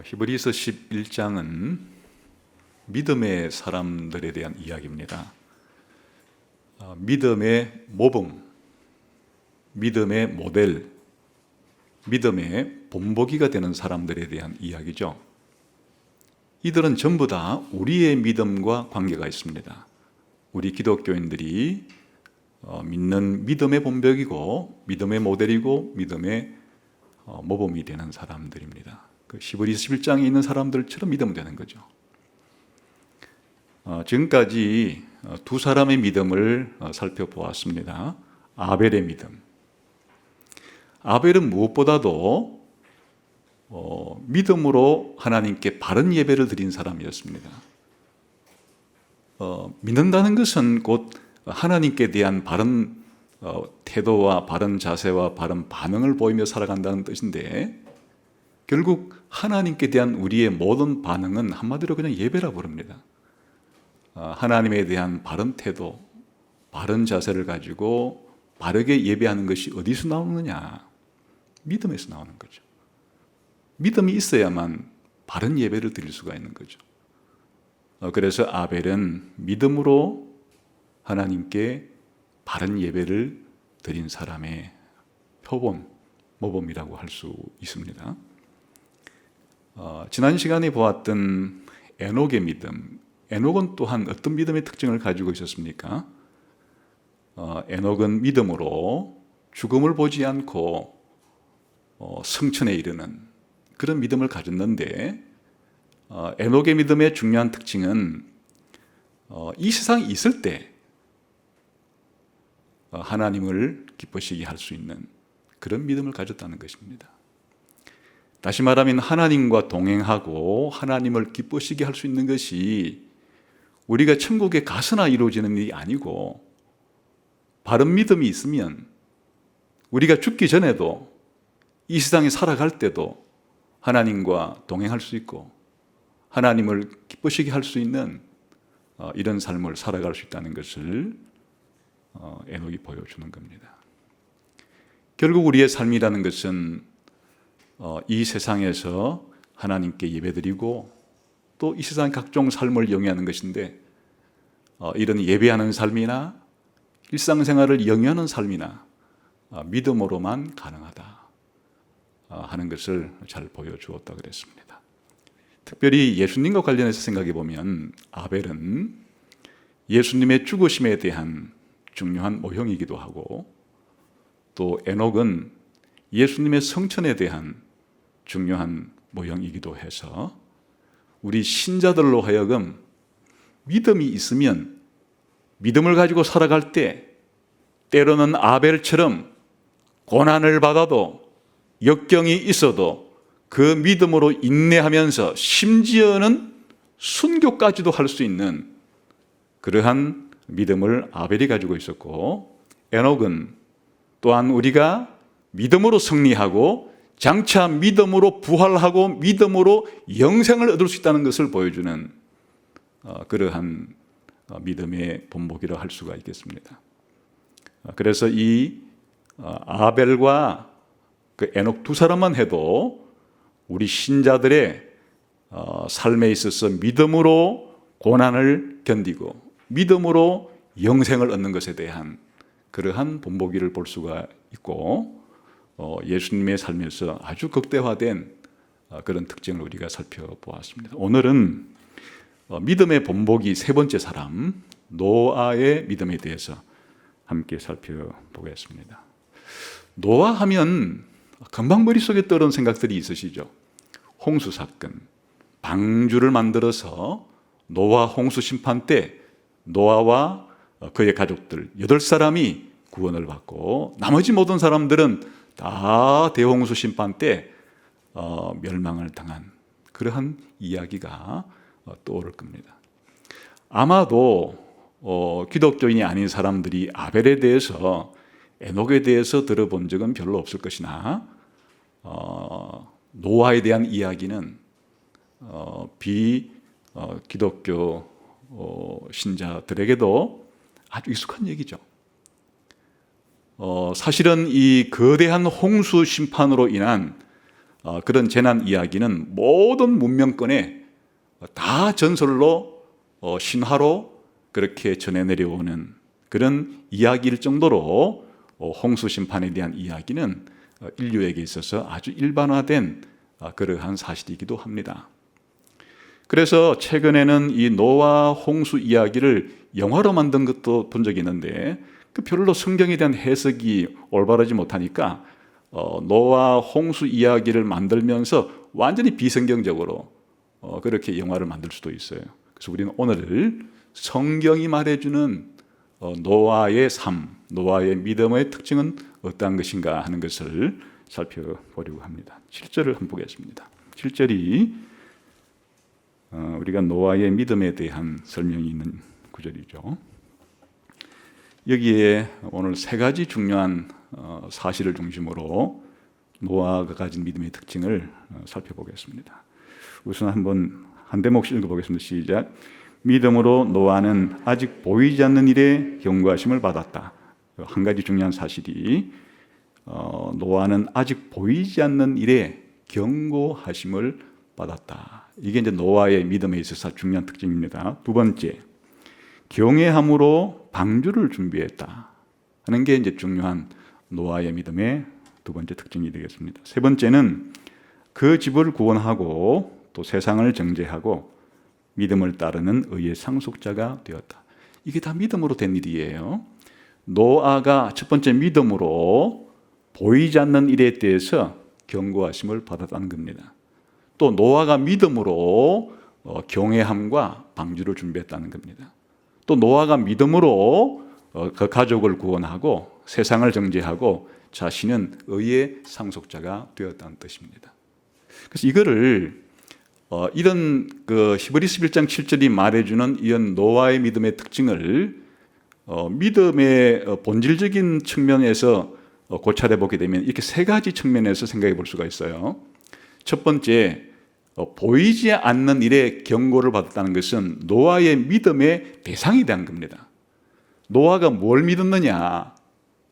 히브리서 11장은 믿음의 사람들에 대한 이야기입니다. 믿음의 모범, 믿음의 모델, 믿음의 본보기가 되는 사람들에 대한 이야기죠. 이들은 전부 다 우리의 믿음과 관계가 있습니다. 우리 기독교인들이 믿는 믿음의 본보기고, 믿음의 모델이고, 믿음의 모범이 되는 사람들입니다. 그 히브리서 11장에 있는 사람들처럼 믿으면 되는 거죠. 지금까지 두 사람의 믿음을 살펴보았습니다. 아벨의 믿음. 아벨은 무엇보다도 믿음으로 하나님께 바른 예배를 드린 사람이었습니다. 믿는다는 것은 곧 하나님께 대한 바른 태도와 바른 자세와 바른 반응을 보이며 살아간다는 뜻인데, 결국 하나님께 대한 우리의 모든 반응은 한마디로 그냥 예배라 부릅니다. 하나님에 대한 바른 태도, 바른 자세를 가지고 바르게 예배하는 것이 어디서 나오느냐? 믿음에서 나오는 거죠. 믿음이 있어야만 바른 예배를 드릴 수가 있는 거죠. 그래서 아벨은 믿음으로 하나님께 바른 예배를 드린 사람의 표본, 모범이라고 할 수 있습니다. 지난 시간에 보았던 에녹의 믿음, 에녹은 또한 어떤 믿음의 특징을 가지고 있었습니까? 에녹은 믿음으로 죽음을 보지 않고 성천에 이르는 그런 믿음을 가졌는데, 에녹의 믿음의 중요한 특징은 이 세상에 있을 때 하나님을 기쁘시게 할 수 있는 그런 믿음을 가졌다는 것입니다. 다시 말하면 하나님과 동행하고 하나님을 기쁘시게 할 수 있는 것이 우리가 천국에 가서나 이루어지는 일이 아니고, 바른 믿음이 있으면 우리가 죽기 전에도 이 세상에 살아갈 때도 하나님과 동행할 수 있고 하나님을 기쁘시게 할 수 있는 이런 삶을 살아갈 수 있다는 것을 에녹이 보여주는 겁니다. 결국 우리의 삶이라는 것은 이 세상에서 하나님께 예배드리고 또 이 세상 각종 삶을 영위하는 것인데, 이런 예배하는 삶이나 일상생활을 영위하는 삶이나 믿음으로만 가능하다 하는 것을 잘 보여주었다 그랬습니다. 특별히 예수님과 관련해서 생각해 보면 아벨은 예수님의 죽으심에 대한 중요한 모형이기도 하고, 또 에녹은 예수님의 성천에 대한 중요한 모형이기도 해서 우리 신자들로 하여금 믿음이 있으면 믿음을 가지고 살아갈 때 때로는 아벨처럼 고난을 받아도 역경이 있어도 그 믿음으로 인내하면서 심지어는 순교까지도 할 수 있는 그러한 믿음을 아벨이 가지고 있었고, 에녹은 또한 우리가 믿음으로 승리하고 장차 믿음으로 부활하고 믿음으로 영생을 얻을 수 있다는 것을 보여주는 그러한 믿음의 본보기라 할 수가 있겠습니다. 그래서 이 아벨과 그 에녹 두 사람만 해도 우리 신자들의 삶에 있어서 믿음으로 고난을 견디고 믿음으로 영생을 얻는 것에 대한 그러한 본보기를 볼 수가 있고, 예수님의 삶에서 아주 극대화된 그런 특징을 우리가 살펴보았습니다. 오늘은 믿음의 본보기 세 번째 사람 노아의 믿음에 대해서 함께 살펴보겠습니다. 노아 하면 금방 머릿속에 떠오르는 생각들이 있으시죠? 홍수 사건, 방주를 만들어서 노아 홍수 심판 때 노아와 그의 가족들 8사람이 구원을 받고 나머지 모든 사람들은 다 대홍수 심판 때 멸망을 당한 그러한 이야기가 떠오를 겁니다. 아마도 기독교인이 아닌 사람들이 아벨에 대해서, 에녹에 대해서 들어본 적은 별로 없을 것이나 노아에 대한 이야기는 기독교 신자들에게도 아주 익숙한 얘기죠. 사실은 이 거대한 홍수 심판으로 인한 그런 재난 이야기는 모든 문명권에 다 전설로 신화로 그렇게 전해 내려오는 그런 이야기일 정도로 홍수 심판에 대한 이야기는 인류에게 있어서 아주 일반화된 그러한 사실이기도 합니다. 그래서 최근에는 이 노아 홍수 이야기를 영화로 만든 것도 본 적이 있는데 그 별로 성경에 대한 해석이 올바르지 못하니까 노아 홍수 이야기를 만들면서 완전히 비성경적으로 그렇게 영화를 만들 수도 있어요. 그래서 우리는 오늘 성경이 말해주는 노아의 삶, 노아의 믿음의 특징은 어떠한 것인가 하는 것을 살펴보려고 합니다. 7절을 한번 보겠습니다. 7절이 우리가 노아의 믿음에 대한 설명이 있는 구절이죠. 여기에 오늘 세 가지 중요한 사실을 중심으로 노아가 가진 믿음의 특징을 살펴보겠습니다. 우선 한번 한 대목씩 읽어보겠습니다. 시작. 믿음으로 노아는 아직 보이지 않는 일에 경고하심을 받았다. 한 가지 중요한 사실이 노아는 아직 보이지 않는 일에 경고하심을 받았다. 이게 이제 노아의 믿음에 있어서 중요한 특징입니다. 두 번째, 경외함으로 방주를 준비했다 하는 게 이제 중요한 노아의 믿음의 두 번째 특징이 되겠습니다. 세 번째는 그 집을 구원하고 또 세상을 정죄하고 믿음을 따르는 의의 상속자가 되었다. 이게 다 믿음으로 된 일이에요. 노아가 첫 번째 믿음으로 보이지 않는 일에 대해서 경고하심을 받았다는 겁니다. 또 노아가 믿음으로 경외함과 방주를 준비했다는 겁니다. 또 노아가 믿음으로 그 가족을 구원하고 세상을 정죄하고 자신은 의의 상속자가 되었다는 뜻입니다. 그래서 이거를 이런 그 히브리서 1장 7절이 말해주는 이런 노아의 믿음의 특징을 믿음의 본질적인 측면에서 고찰해 보게 되면 이렇게 세 가지 측면에서 생각해 볼 수가 있어요. 첫 번째, 보이지 않는 일에 경고를 받았다는 것은 노아의 믿음의 대상에 대한 겁니다. 노아가 뭘 믿었느냐?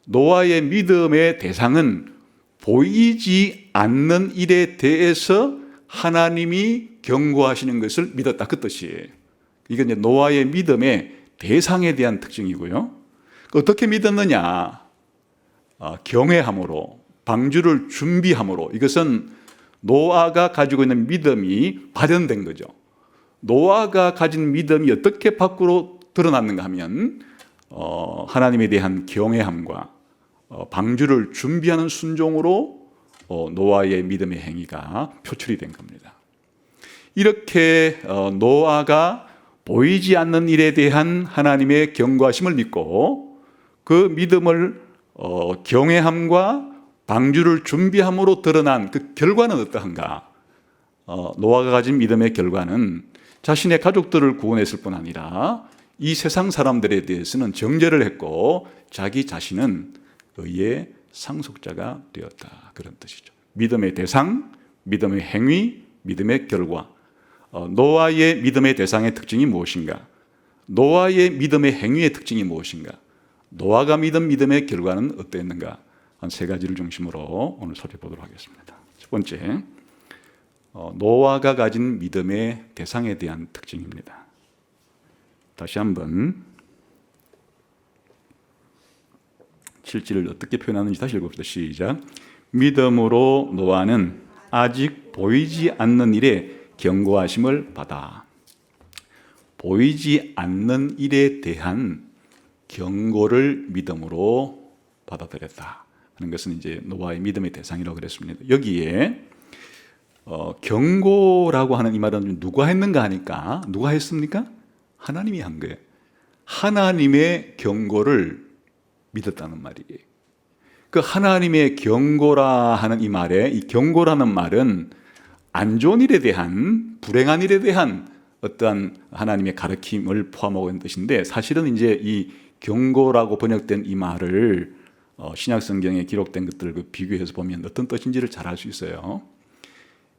노아의 믿음의 대상은 보이지 않는 일에 대해서 하나님이 경고하시는 것을 믿었다, 그 뜻이에요. 이건 이제 노아의 믿음의 대상에 대한 특징이고요. 어떻게 믿었느냐? 경외함으로, 방주를 준비함으로. 이것은 노아가 가지고 있는 믿음이 발현된 거죠. 노아가 가진 믿음이 어떻게 밖으로 드러났는가 하면 하나님에 대한 경외함과 방주를 준비하는 순종으로 노아의 믿음의 행위가 표출이 된 겁니다. 이렇게 노아가 보이지 않는 일에 대한 하나님의 경고하심을 믿고 그 믿음을 경외함과 방주를 준비함으로 드러난 그 결과는 어떠한가? 노아가 가진 믿음의 결과는 자신의 가족들을 구원했을 뿐 아니라 이 세상 사람들에 대해서는 정죄를 했고 자기 자신은 의의 상속자가 되었다. 그런 뜻이죠. 믿음의 대상, 믿음의 행위, 믿음의 결과. 노아의 믿음의 대상의 특징이 무엇인가? 노아의 믿음의 행위의 특징이 무엇인가? 노아가 믿은 믿음의 결과는 어땠는가? 한 세 가지를 중심으로 오늘 살펴보도록 하겠습니다. 첫 번째, 노아가 가진 믿음의 대상에 대한 특징입니다. 다시 한번 7절을 어떻게 표현하는지 다시 읽어봅시다. 시작. 믿음으로 노아는 아직 보이지 않는 일에 경고하심을 받아. 보이지 않는 일에 대한 경고를 믿음으로 받아들였다 하는 것은 이제 노아의 믿음의 대상이라고 그랬습니다. 여기에 경고라고 하는 이 말은 누가 했는가 하니까 누가 했습니까? 하나님이 한 거예요. 하나님의 경고를 믿었다는 말이에요. 그 하나님의 경고라 하는 이 말에 이 경고라는 말은 안 좋은 일에 대한 불행한 일에 대한 어떠한 하나님의 가르침을 포함하고 있는 뜻인데 사실은 이제 이 경고라고 번역된 이 말을 신약 성경에 기록된 것들을 비교해서 보면 어떤 뜻인지를 잘 알 수 있어요.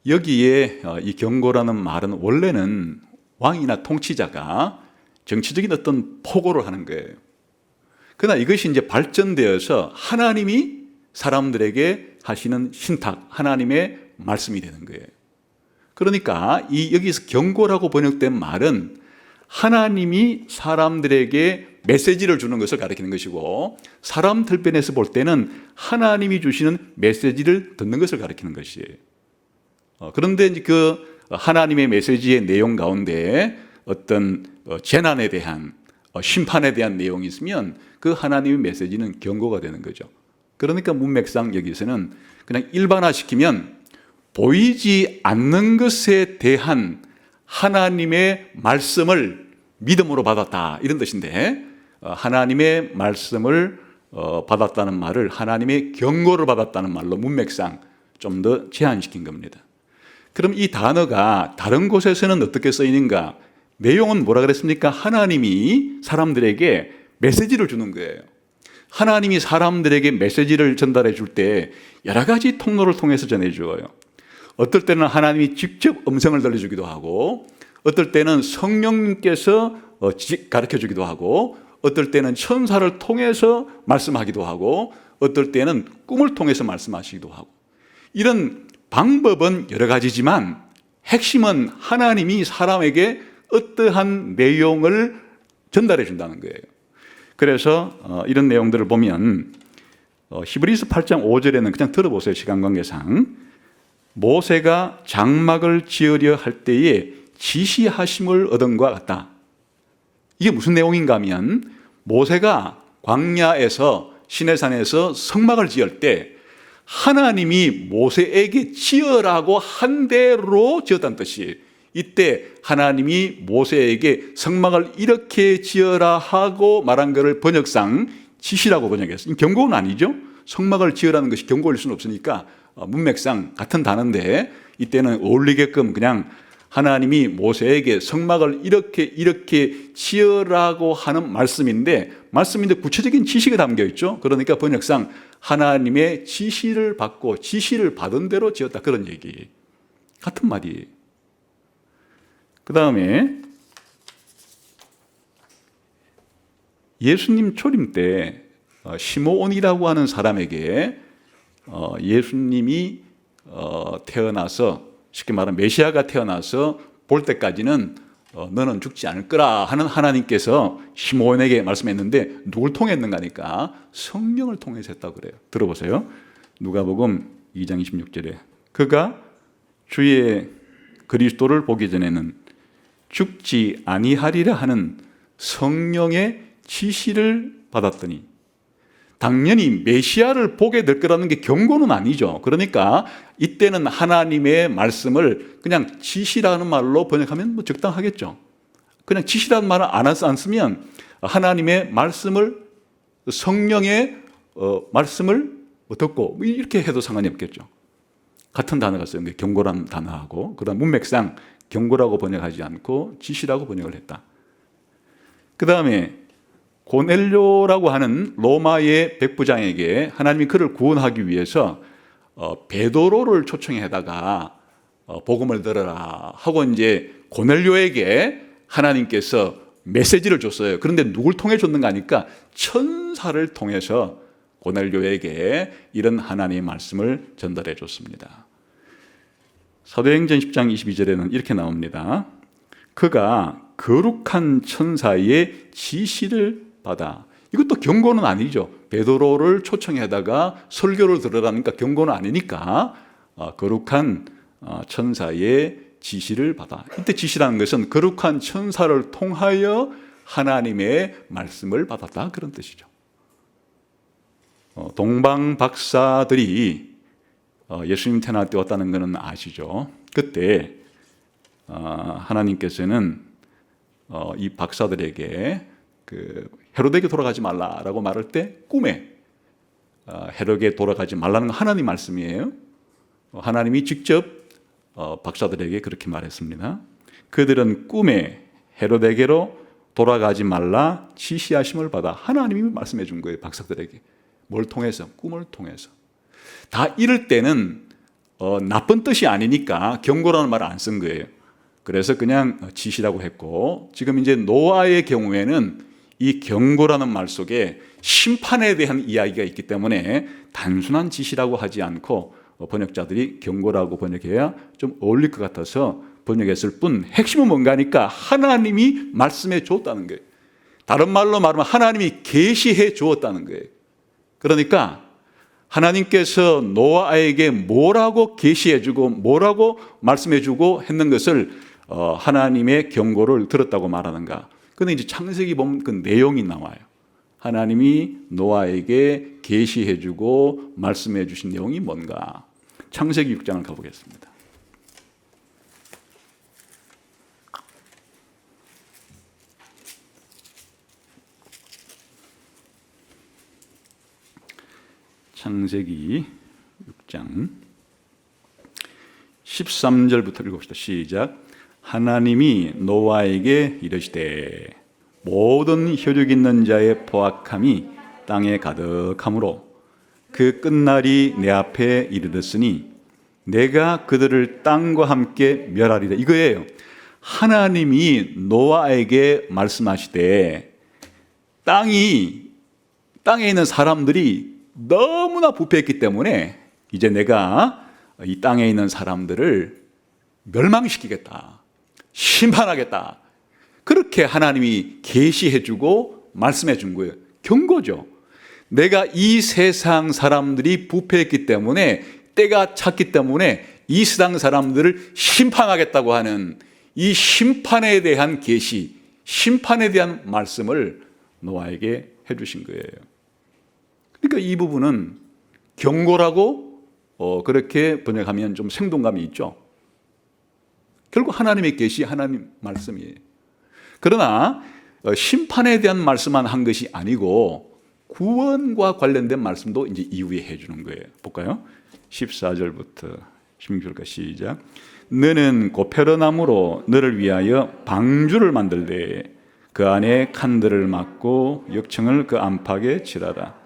여기에 이 경고라는 말은 원래는 왕이나 통치자가 정치적인 어떤 포고를 하는 거예요. 그러나 이것이 이제 발전되어서 하나님이 사람들에게 하시는 신탁, 하나님의 말씀이 되는 거예요. 그러니까 여기서 경고라고 번역된 말은 하나님이 사람들에게 메시지를 주는 것을 가리키는 것이고, 사람 틀변에서 볼 때는 하나님이 주시는 메시지를 듣는 것을 가리키는 것이에요. 그런데 이제 그 하나님의 메시지의 내용 가운데 어떤 재난에 대한 심판에 대한 내용이 있으면 그 하나님의 메시지는 경고가 되는 거죠. 그러니까 문맥상 여기서는 그냥 일반화시키면 보이지 않는 것에 대한 하나님의 말씀을 믿음으로 받았다, 이런 뜻인데, 하나님의 말씀을 받았다는 말을 하나님의 경고를 받았다는 말로 문맥상 좀 더 제한시킨 겁니다. 그럼 이 단어가 다른 곳에서는 어떻게 쓰이는가? 내용은 뭐라 그랬습니까? 하나님이 사람들에게 메시지를 주는 거예요. 하나님이 사람들에게 메시지를 전달해 줄 때 여러 가지 통로를 통해서 전해줘요. 어떨 때는 하나님이 직접 음성을 들려주기도 하고, 어떨 때는 성령님께서 가르쳐주기도 하고, 어떨 때는 천사를 통해서 말씀하기도 하고, 어떨 때는 꿈을 통해서 말씀하시기도 하고, 이런 방법은 여러 가지지만 핵심은 하나님이 사람에게 어떠한 내용을 전달해 준다는 거예요. 그래서 이런 내용들을 보면 히브리서 8장 5절에는 그냥 들어보세요. 시간 관계상. 모세가 장막을 지으려 할 때에 지시하심을 얻은 것 같다. 이게 무슨 내용인가 하면, 모세가 광야에서 시내산에서 성막을 지을 때 하나님이 모세에게 지으라고 한 대로 지었다는 뜻이에요. 이때 하나님이 모세에게 성막을 이렇게 지어라 하고 말한 것을 번역상 지시라고 번역했어요. 경고는 아니죠. 성막을 지으라는 것이 경고일 수는 없으니까 문맥상 같은 단어인데, 이때는 어울리게끔 그냥 하나님이 모세에게 성막을 이렇게 지으라고 하는 말씀인데 구체적인 지시가 담겨 있죠. 그러니까 번역상 하나님의 지시를 받고 지시를 받은 대로 지었다, 그런 얘기. 같은 말이에요. 그 다음에 예수님 초림 때 시므온이라고 하는 사람에게 예수님이 태어나서, 쉽게 말하면 메시아가 태어나서 볼 때까지는 너는 죽지 않을 거라 하는 하나님께서 시므온에게 말씀했는데, 누굴 통했는가 하니까 성령을 통해서 했다고 그래요. 들어보세요. 누가복음 2장 26절에 그가 주의 그리스도를 보기 전에는 죽지 아니하리라 하는 성령의 지시를 받았더니, 당연히 메시아를 보게 될 거라는 게 경고는 아니죠. 그러니까 이때는 하나님의 말씀을 그냥 지시라는 말로 번역하면 뭐 적당하겠죠. 그냥 지시라는 말을 안 쓰면 하나님의 말씀을, 성령의 말씀을 듣고 이렇게 해도 상관이 없겠죠. 같은 단어가 쓰인 게 경고라는 단어하고, 그다음 문맥상 경고라고 번역하지 않고 지시라고 번역을 했다. 그 다음에 고넬료라고 하는 로마의 백부장에게 하나님이 그를 구원하기 위해서 베드로를 초청해다가 복음을 들어라 하고 이제 고넬료에게 하나님께서 메시지를 줬어요. 그런데 누굴 통해 줬는가 하니까 천사를 통해서 고넬료에게 이런 하나님의 말씀을 전달해 줬습니다. 사도행전 10장 22절에는 이렇게 나옵니다. 그가 거룩한 천사의 지시를 받아. 이것도 경고는 아니죠. 베드로를 초청해다가 설교를 들으라니까 경고는 아니니까 거룩한 천사의 지시를 받아. 이때 지시라는 것은 거룩한 천사를 통하여 하나님의 말씀을 받았다, 그런 뜻이죠. 동방 박사들이 예수님 태어날 때 왔다는 것은 아시죠? 그때 하나님께서는 이 박사들에게 헤롯에게 돌아가지 말라라고 말할 때 꿈에 헤롯에게 돌아가지 말라는 건 하나님 말씀이에요. 하나님이 직접 박사들에게 그렇게 말했습니다. 그들은 꿈에 헤롯에게로 돌아가지 말라 지시하심을 받아. 하나님이 말씀해 준 거예요, 박사들에게. 뭘 통해서? 꿈을 통해서. 다 이럴 때는 나쁜 뜻이 아니니까 경고라는 말을 안 쓴 거예요. 그래서 그냥 지시라고 했고, 지금 이제 노아의 경우에는 이 경고라는 말 속에 심판에 대한 이야기가 있기 때문에 단순한 지시라고 하지 않고 번역자들이 경고라고 번역해야 좀 어울릴 것 같아서 번역했을 뿐 핵심은 뭔가니까 하나님이 말씀해 주었다는 거예요. 다른 말로 말하면 하나님이 계시해 주었다는 거예요. 그러니까 하나님께서 노아에게 뭐라고 계시해 주고 뭐라고 말씀해 주고 했는 것을 하나님의 경고를 들었다고 말하는가. 근데 이제 창세기 보면 그 내용이 나와요. 하나님이 노아에게 계시해 주고 말씀해 주신 내용이 뭔가. 창세기 6장을 가보겠습니다. 창세기 6장 13절부터 읽읍시다. 시작. 하나님이 노아에게 이르시되 모든 혈육 있는 자의 포악함이 땅에 가득하므로 그 끝날이 내 앞에 이르렀으니 내가 그들을 땅과 함께 멸하리라. 이거예요. 하나님이 노아에게 말씀하시되 땅에 있는 사람들이 너무나 부패했기 때문에 이제 내가 이 땅에 있는 사람들을 멸망시키겠다. 심판하겠다. 그렇게 하나님이 계시해 주고 말씀해 준 거예요. 경고죠. 내가 이 세상 사람들이 부패했기 때문에 때가 찼기 때문에 이 세상 사람들을 심판하겠다고 하는 이 심판에 대한 계시, 심판에 대한 말씀을 노아에게 해 주신 거예요. 그러니까 이 부분은 경고라고 그렇게 번역하면 좀 생동감이 있죠. 결국 하나님의 계시, 하나님 말씀이에요. 그러나 심판에 대한 말씀만 한 것이 아니고 구원과 관련된 말씀도 이제 이후에 해주는 거예요. 볼까요? 14절부터 16절까지 시작. 너는 고페르나무로 너를 위하여 방주를 만들되 그 안에 칸들을 막고 역청을 그 안팎에 칠하라.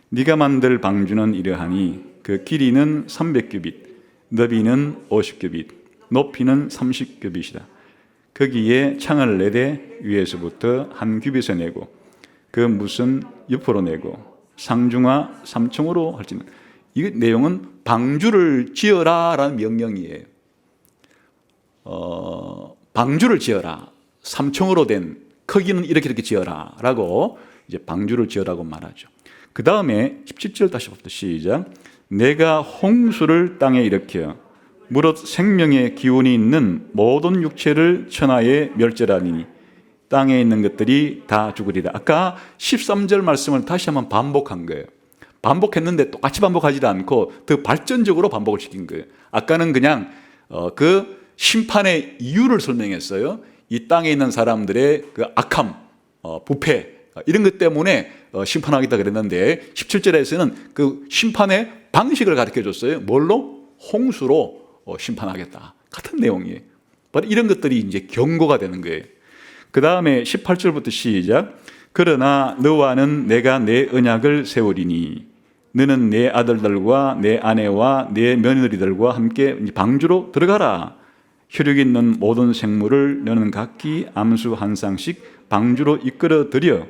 네가 만들 방주는 이러하니 그 길이는 300규빗, 너비는 50규빗, 높이는 30규빗이다. 거기에 창을 내되 위에서부터 한 규빗을 내고 그 무슨 옆으로 내고 상중하 3층으로 할지는. 이 내용은 방주를 지어라라는 명령이에요. 방주를 지어라. 3층으로 된 크기는 이렇게 지어라라고 이제 방주를 지어라고 말하죠. 그 다음에 17절 다시 봅시다. 시작. 내가 홍수를 땅에 일으켜 무릇 생명의 기운이 있는 모든 육체를 천하에 멸절하니 땅에 있는 것들이 다 죽으리라. 아까 13절 말씀을 다시 한번 반복한 거예요. 반복했는데 똑같이 반복하지 않고 더 발전적으로 반복을 시킨 거예요. 아까는 그냥 그 심판의 이유를 설명했어요. 이 땅에 있는 사람들의 그 악함, 부패 이런 것 때문에 심판하겠다 그랬는데 17절에서는 그 심판의 방식을 가르쳐 줬어요. 뭘로? 홍수로 심판하겠다. 같은 내용이에요. 이런 것들이 이제 경고가 되는 거예요. 그 다음에 18절부터 시작. 그러나 너와는 내가 내 언약을 세우리니 너는 내 아들들과 내 아내와 내 며느리들과 함께 방주로 들어가라. 혈육 있는 모든 생물을 너는 각기 암수 한 쌍씩 방주로 이끌어 들여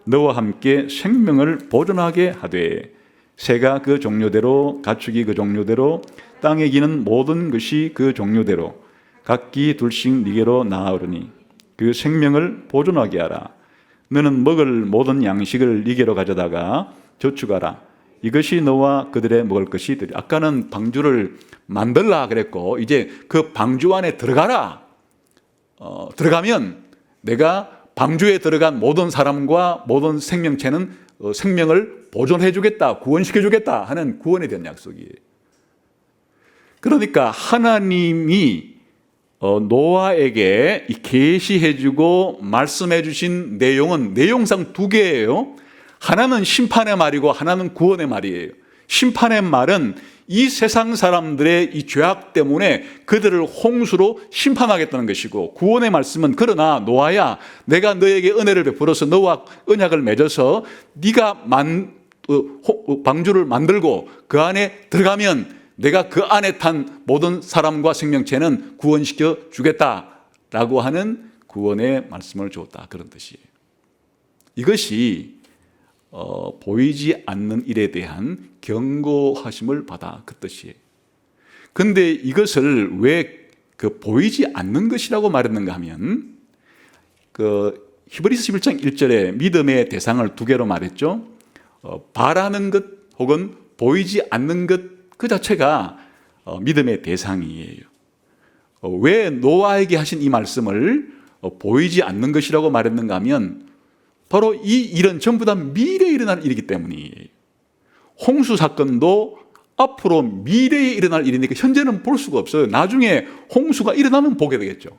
너와 함께 생명을 보존하게 하되 새가 그 종류대로 가축이 그 종류대로 땅에 기는 모든 것이 그 종류대로 각기 둘씩 네게로 나아오르니 그 생명을 보존하게 하라. 너는 먹을 모든 양식을 네게로 가져다가 저축하라. 이것이 너와 그들의 먹을 것이 되리. 아까는 방주를 만들라 그랬고 이제 그 방주 안에 들어가라. 들어가면 내가 방주에 들어간 모든 사람과 모든 생명체는 생명을 보존해 주겠다, 구원시켜 주겠다 하는 구원에 대한 약속이에요. 그러니까 하나님이 노아에게 계시해 주고 말씀해 주신 내용은 내용상 두 개예요. 하나는 심판의 말이고 하나는 구원의 말이에요. 심판의 말은 이 세상 사람들의 이 죄악 때문에 그들을 홍수로 심판하겠다는 것이고, 구원의 말씀은 그러나 노아야, 내가 너에게 은혜를 베풀어서 너와 언약을 맺어서 네가 방주를 만들고 그 안에 들어가면 내가 그 안에 탄 모든 사람과 생명체는 구원시켜 주겠다라고 하는 구원의 말씀을 주었다, 그런 뜻이에요. 이것이 보이지 않는 일에 대한 경고하심을 받아, 그 뜻이에요. 근데 이것을 왜 보이지 않는 것이라고 말했는가 하면 히브리서 11장 1절에 믿음의 대상을 두 개로 말했죠. 바라는 것 혹은 보이지 않는 것 그 자체가 믿음의 대상이에요. 왜 노아에게 하신 이 말씀을 보이지 않는 것이라고 말했는가 하면 바로 이 일은 전부 다 미래에 일어날 일이기 때문이에요. 홍수 사건도 앞으로 미래에 일어날 일이니까 현재는 볼 수가 없어요. 나중에 홍수가 일어나면 보게 되겠죠.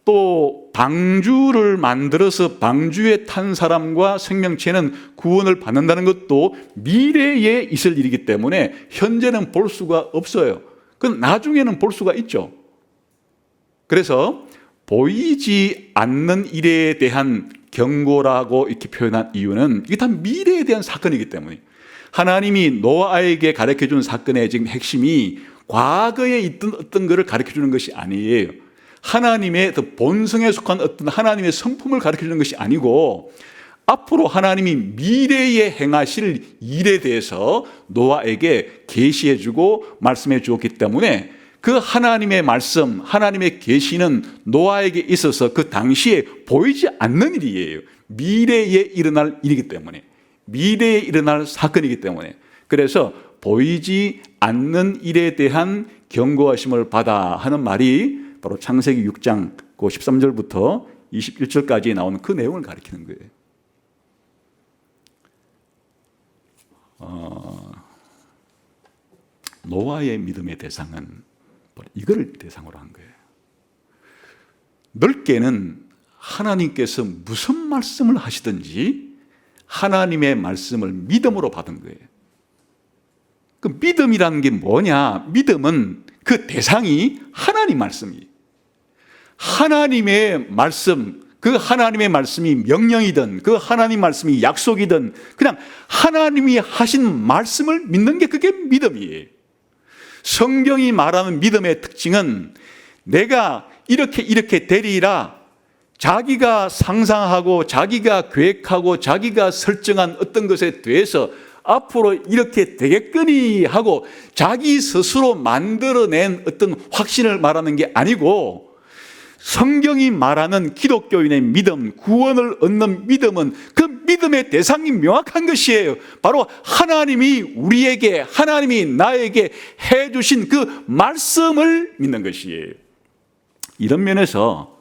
또 방주를 만들어서 방주에 탄 사람과 생명체는 구원을 받는다는 것도 미래에 있을 일이기 때문에 현재는 볼 수가 없어요. 그건 나중에는 볼 수가 있죠. 그래서 보이지 않는 일에 대한 경고라고 이렇게 표현한 이유는 이게 다 미래에 대한 사건이기 때문에 하나님이 노아에게 가르쳐준 사건의 지금 핵심이 과거에 있던 어떤 것을 가르쳐주는 것이 아니에요. 하나님의 본성에 속한 어떤 하나님의 성품을 가르쳐주는 것이 아니고 앞으로 하나님이 미래에 행하실 일에 대해서 노아에게 계시해주고 말씀해 주었기 때문에 그 하나님의 말씀, 하나님의 계시는 노아에게 있어서 그 당시에 보이지 않는 일이에요. 미래에 일어날 일이기 때문에, 미래에 일어날 사건이기 때문에. 그래서 보이지 않는 일에 대한 경고하심을 받아 하는 말이 바로 창세기 6장 13절부터 21절까지 나오는 그 내용을 가리키는 거예요. 노아의 믿음의 대상은 이거를 대상으로 한 거예요. 넓게는 하나님께서 무슨 말씀을 하시든지 하나님의 말씀을 믿음으로 받은 거예요. 그 믿음이라는 게 뭐냐? 믿음은 그 대상이 하나님 말씀이에요. 하나님의 말씀, 그 하나님의 말씀이 명령이든 그 하나님 말씀이 약속이든 그냥 하나님이 하신 말씀을 믿는 게 그게 믿음이에요. 성경이 말하는 믿음의 특징은 내가 이렇게 되리라 자기가 상상하고 자기가 계획하고 자기가 설정한 어떤 것에 대해서 앞으로 이렇게 되겠거니 하고 자기 스스로 만들어낸 어떤 확신을 말하는 게 아니고 성경이 말하는 기독교인의 믿음, 구원을 얻는 믿음은 그 믿음의 대상이 명확한 것이에요. 바로 하나님이 우리에게, 하나님이 나에게 해주신 그 말씀을 믿는 것이에요. 이런 면에서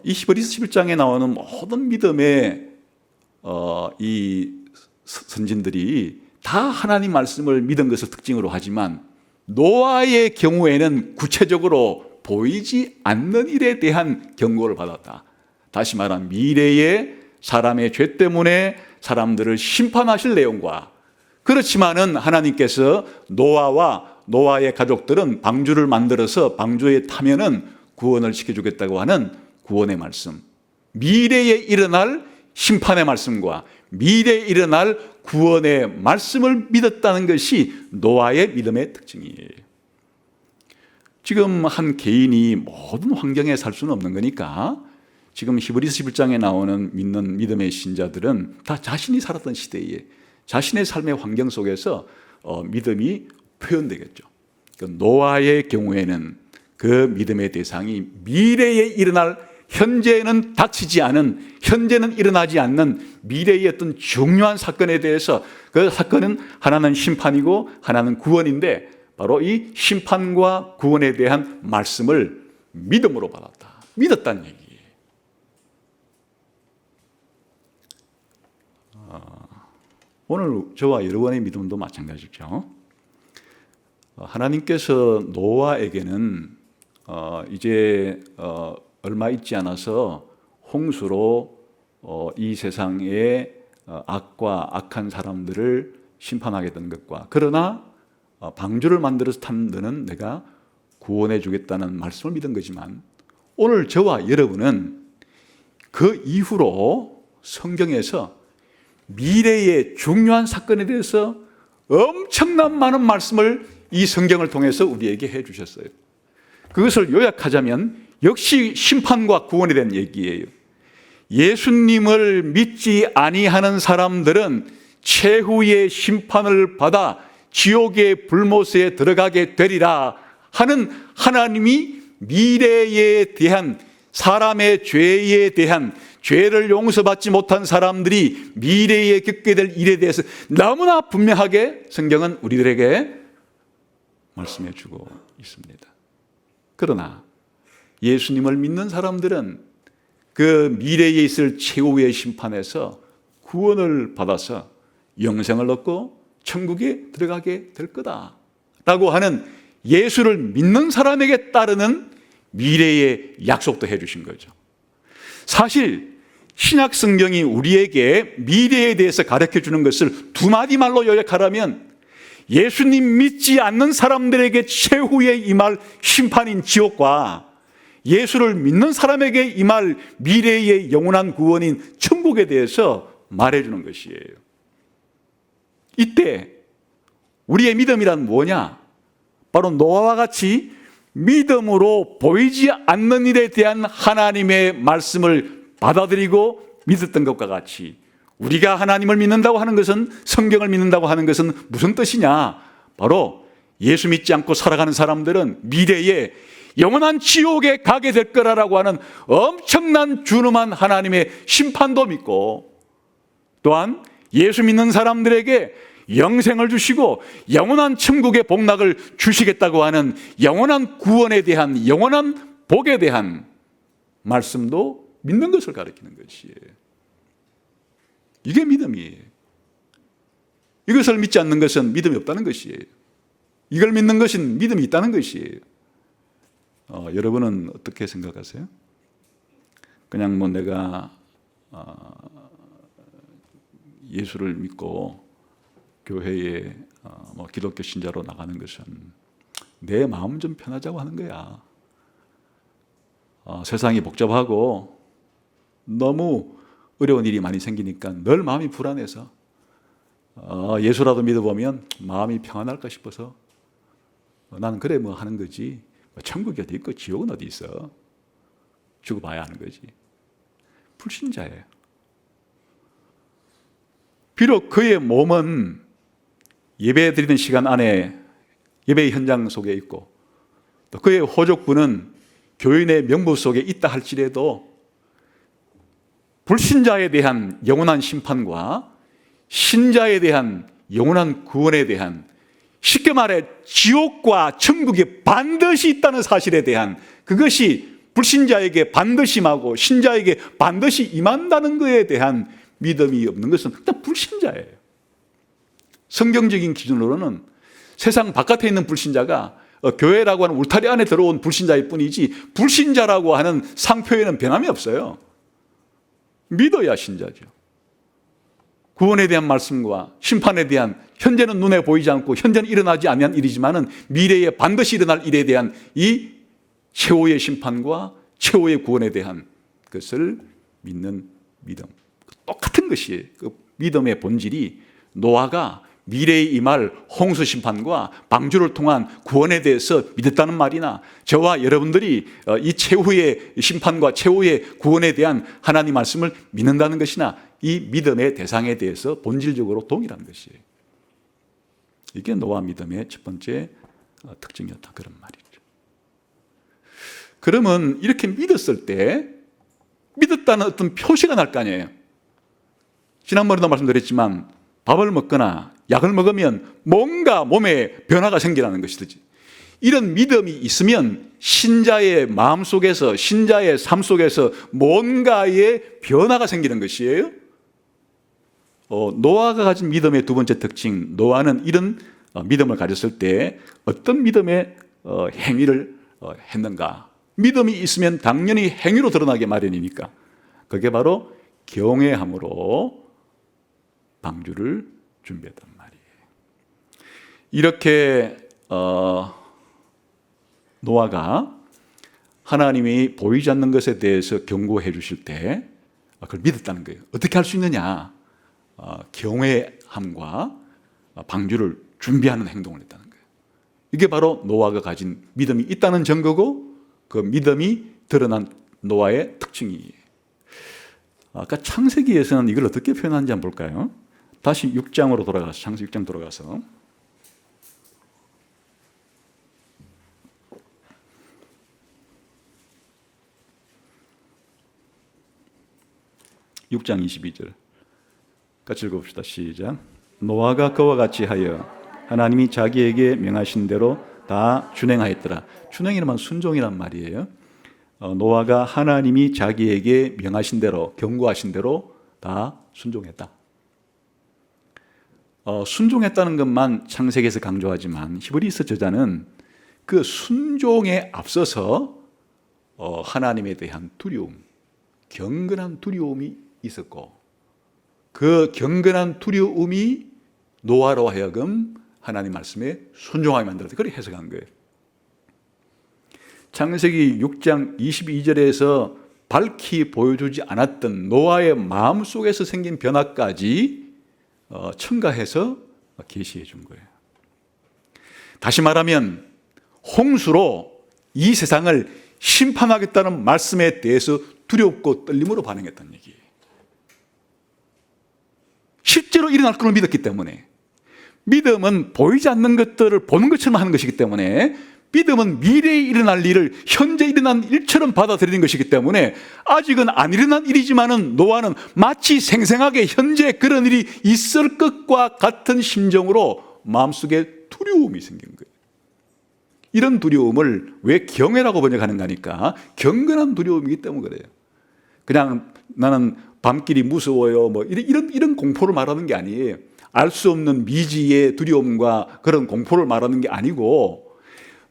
이 히브리서 11장에 나오는 모든 믿음의 이 선진들이 다 하나님 말씀을 믿은 것을 특징으로 하지만 노아의 경우에는 구체적으로 보이지 않는 일에 대한 경고를 받았다. 다시 말하면 미래에 사람의 죄 때문에 사람들을 심판하실 내용과 그렇지만은 하나님께서 노아와 노아의 가족들은 방주를 만들어서 방주에 타면은 구원을 시켜주겠다고 하는 구원의 말씀, 미래에 일어날 심판의 말씀과 미래에 일어날 구원의 말씀을 믿었다는 것이 노아의 믿음의 특징이에요. 지금 한 개인이 모든 환경에 살 수는 없는 거니까 지금 히브리서 11장에 나오는 믿는 믿음의 신자들은 다 자신이 살았던 시대에 자신의 삶의 환경 속에서 믿음이 표현되겠죠. 노아의 경우에는 그 믿음의 대상이 미래에 일어날 현재는 닥치지 않은, 현재는 일어나지 않는 미래의 어떤 중요한 사건에 대해서 그 사건은 하나는 심판이고 하나는 구원인데 바로 이 심판과 구원에 대한 말씀을 믿음으로 받았다. 믿었다는 얘기예요. 오늘 저와 여러분의 믿음도 마찬가지죠. 하나님께서 노아에게는 이제 얼마 있지 않아서 홍수로 이 세상의 악과 악한 사람들을 심판하게 된 것과 그러나 방주를 만들어서 탄 너는 내가 구원해 주겠다는 말씀을 믿은 거지만 오늘 저와 여러분은 그 이후로 성경에서 미래의 중요한 사건에 대해서 엄청난 많은 말씀을 이 성경을 통해서 우리에게 해 주셨어요. 그것을 요약하자면 역시 심판과 구원에 대한 얘기예요. 예수님을 믿지 아니하는 사람들은 최후의 심판을 받아 지옥의 불못에 들어가게 되리라 하는 하나님이 미래에 대한 사람의 죄에 대한 죄를 용서받지 못한 사람들이 미래에 겪게 될 일에 대해서 너무나 분명하게 성경은 우리들에게 말씀해 주고 있습니다. 그러나 예수님을 믿는 사람들은 그 미래에 있을 최후의 심판에서 구원을 받아서 영생을 얻고 천국에 들어가게 될 거다라고 하는 예수를 믿는 사람에게 따르는 미래의 약속도 해 주신 거죠. 사실 신약 성경이 우리에게 미래에 대해서 가르쳐 주는 것을 두 마디 말로 요약하라면 예수님 믿지 않는 사람들에게 최후에 임할 심판인 지옥과 예수를 믿는 사람에게 임할 미래의 영원한 구원인 천국에 대해서 말해주는 것이에요. 이때 우리의 믿음이란 뭐냐? 바로 노아와 같이 믿음으로 보이지 않는 일에 대한 하나님의 말씀을 받아들이고 믿었던 것과 같이 우리가 하나님을 믿는다고 하는 것은, 성경을 믿는다고 하는 것은 무슨 뜻이냐? 바로 예수 믿지 않고 살아가는 사람들은 미래에 영원한 지옥에 가게 될 거라고 하는 엄청난 준엄한 하나님의 심판도 믿고, 또한 예수 믿는 사람들에게 영생을 주시고 영원한 천국의 복락을 주시겠다고 하는 영원한 구원에 대한, 영원한 복에 대한 말씀도 믿는 것을 가리키는 것이에요. 이게 믿음이에요. 이것을 믿지 않는 것은 믿음이 없다는 것이에요. 이걸 믿는 것은 믿음이 있다는 것이에요. 여러분은 어떻게 생각하세요? 그냥 뭐 내가 예수를 믿고 교회에 뭐 기독교 신자로 나가는 것은 내 마음 좀 편하자고 하는 거야. 세상이 복잡하고 너무 어려운 일이 많이 생기니까 늘 마음이 불안해서 예수라도 믿어보면 마음이 평안할까 싶어서 나는 그래 뭐 하는 거지. 천국이 어디 있고 지옥은 어디 있어. 죽어봐야 하는 거지. 불신자예요. 비록 그의 몸은 예배 드리는 시간 안에 예배의 현장 속에 있고 또 그의 호족부는 교인의 명부 속에 있다 할지라도 불신자에 대한 영원한 심판과 신자에 대한 영원한 구원에 대한, 쉽게 말해 지옥과 천국이 반드시 있다는 사실에 대한, 그것이 불신자에게 반드시 임하고 신자에게 반드시 임한다는 것에 대한 믿음이 없는 것은 일단 불신자예요. 성경적인 기준으로는 세상 바깥에 있는 불신자가 교회라고 하는 울타리 안에 들어온 불신자일 뿐이지 불신자라고 하는 상표에는 변함이 없어요. 믿어야 신자죠. 구원에 대한 말씀과 심판에 대한, 현재는 눈에 보이지 않고 현재는 일어나지 않는 일이지만은 미래에 반드시 일어날 일에 대한 이 최후의 심판과 최후의 구원에 대한 것을 믿는 믿음, 똑같은 것이에요. 그 믿음의 본질이 노아가 미래에 임할 홍수 심판과 방주를 통한 구원에 대해서 믿었다는 말이나, 저와 여러분들이 이 최후의 심판과 최후의 구원에 대한 하나님 말씀을 믿는다는 것이나, 이 믿음의 대상에 대해서 본질적으로 동일한 것이에요. 이게 노아 믿음의 첫 번째 특징이었다, 그런 말이죠. 그러면 이렇게 믿었을 때 믿었다는 어떤 표시가 날 거 아니에요. 지난번에도 말씀드렸지만 밥을 먹거나 약을 먹으면 뭔가 몸에 변화가 생기라는 것이지. 이런 믿음이 있으면 신자의 마음 속에서, 신자의 삶 속에서 뭔가의 변화가 생기는 것이에요. 노아가 가진 믿음의 두 번째 특징, 노아는 이런 믿음을 가졌을 때 어떤 믿음의 행위를 했는가? 믿음이 있으면 당연히 행위로 드러나게 마련이니까 그게 바로 경외함으로 방주를 준비했단 말이에요. 이렇게 노아가 하나님이 보이지 않는 것에 대해서 경고해 주실 때 그걸 믿었다는 거예요. 어떻게 할 수 있느냐? 경외함과 방주를 준비하는 행동을 했다는 거예요. 이게 바로 노아가 가진 믿음이 있다는 증거고, 그 믿음이 드러난 노아의 특징이에요. 아까 창세기에서는 이걸 어떻게 표현하는지 한번 볼까요? 다시 6장으로 돌아가서, 창세기 6장 돌아가서 6장 22절 같이 읽어봅시다. 시작. 노아가 그와 같이 하여 하나님이 자기에게 명하신 대로 다 준행하였더라. 준행이란 순종이란 말이에요. 노아가 하나님이 자기에게 명하신 대로, 경고하신 대로 다 순종했다. 순종했다는 것만 창세기에서 강조하지만 히브리서 저자는 그 순종에 앞서서 하나님에 대한 두려움, 경건한 두려움이 있었고, 그 경건한 두려움이 노아로 하여금 하나님 말씀에 순종하게 만들었다. 그렇게 해석한 거예요. 창세기 6장 22절에서 밝히 보여주지 않았던 노아의 마음속에서 생긴 변화까지 첨가해서 계시해 준 거예요. 다시 말하면 홍수로 이 세상을 심판하겠다는 말씀에 대해서 두렵고 떨림으로 반응했다는 얘기예요. 실제로 일어날 것을 믿었기 때문에, 믿음은 보이지 않는 것들을 보는 것처럼 하는 것이기 때문에, 믿음은 미래에 일어날 일을 현재 일어난 일처럼 받아들이는 것이기 때문에, 아직은 안 일어난 일이지만은 노아는 마치 생생하게 현재 그런 일이 있을 것과 같은 심정으로 마음속에 두려움이 생긴 거예요. 이런 두려움을 왜 경외라고 번역하는가 하니까 경건한 두려움이기 때문에 그래요. 그냥 나는 밤길이 무서워요, 뭐 이런 공포를 말하는 게 아니에요. 알 수 없는 미지의 두려움과 그런 공포를 말하는 게 아니고,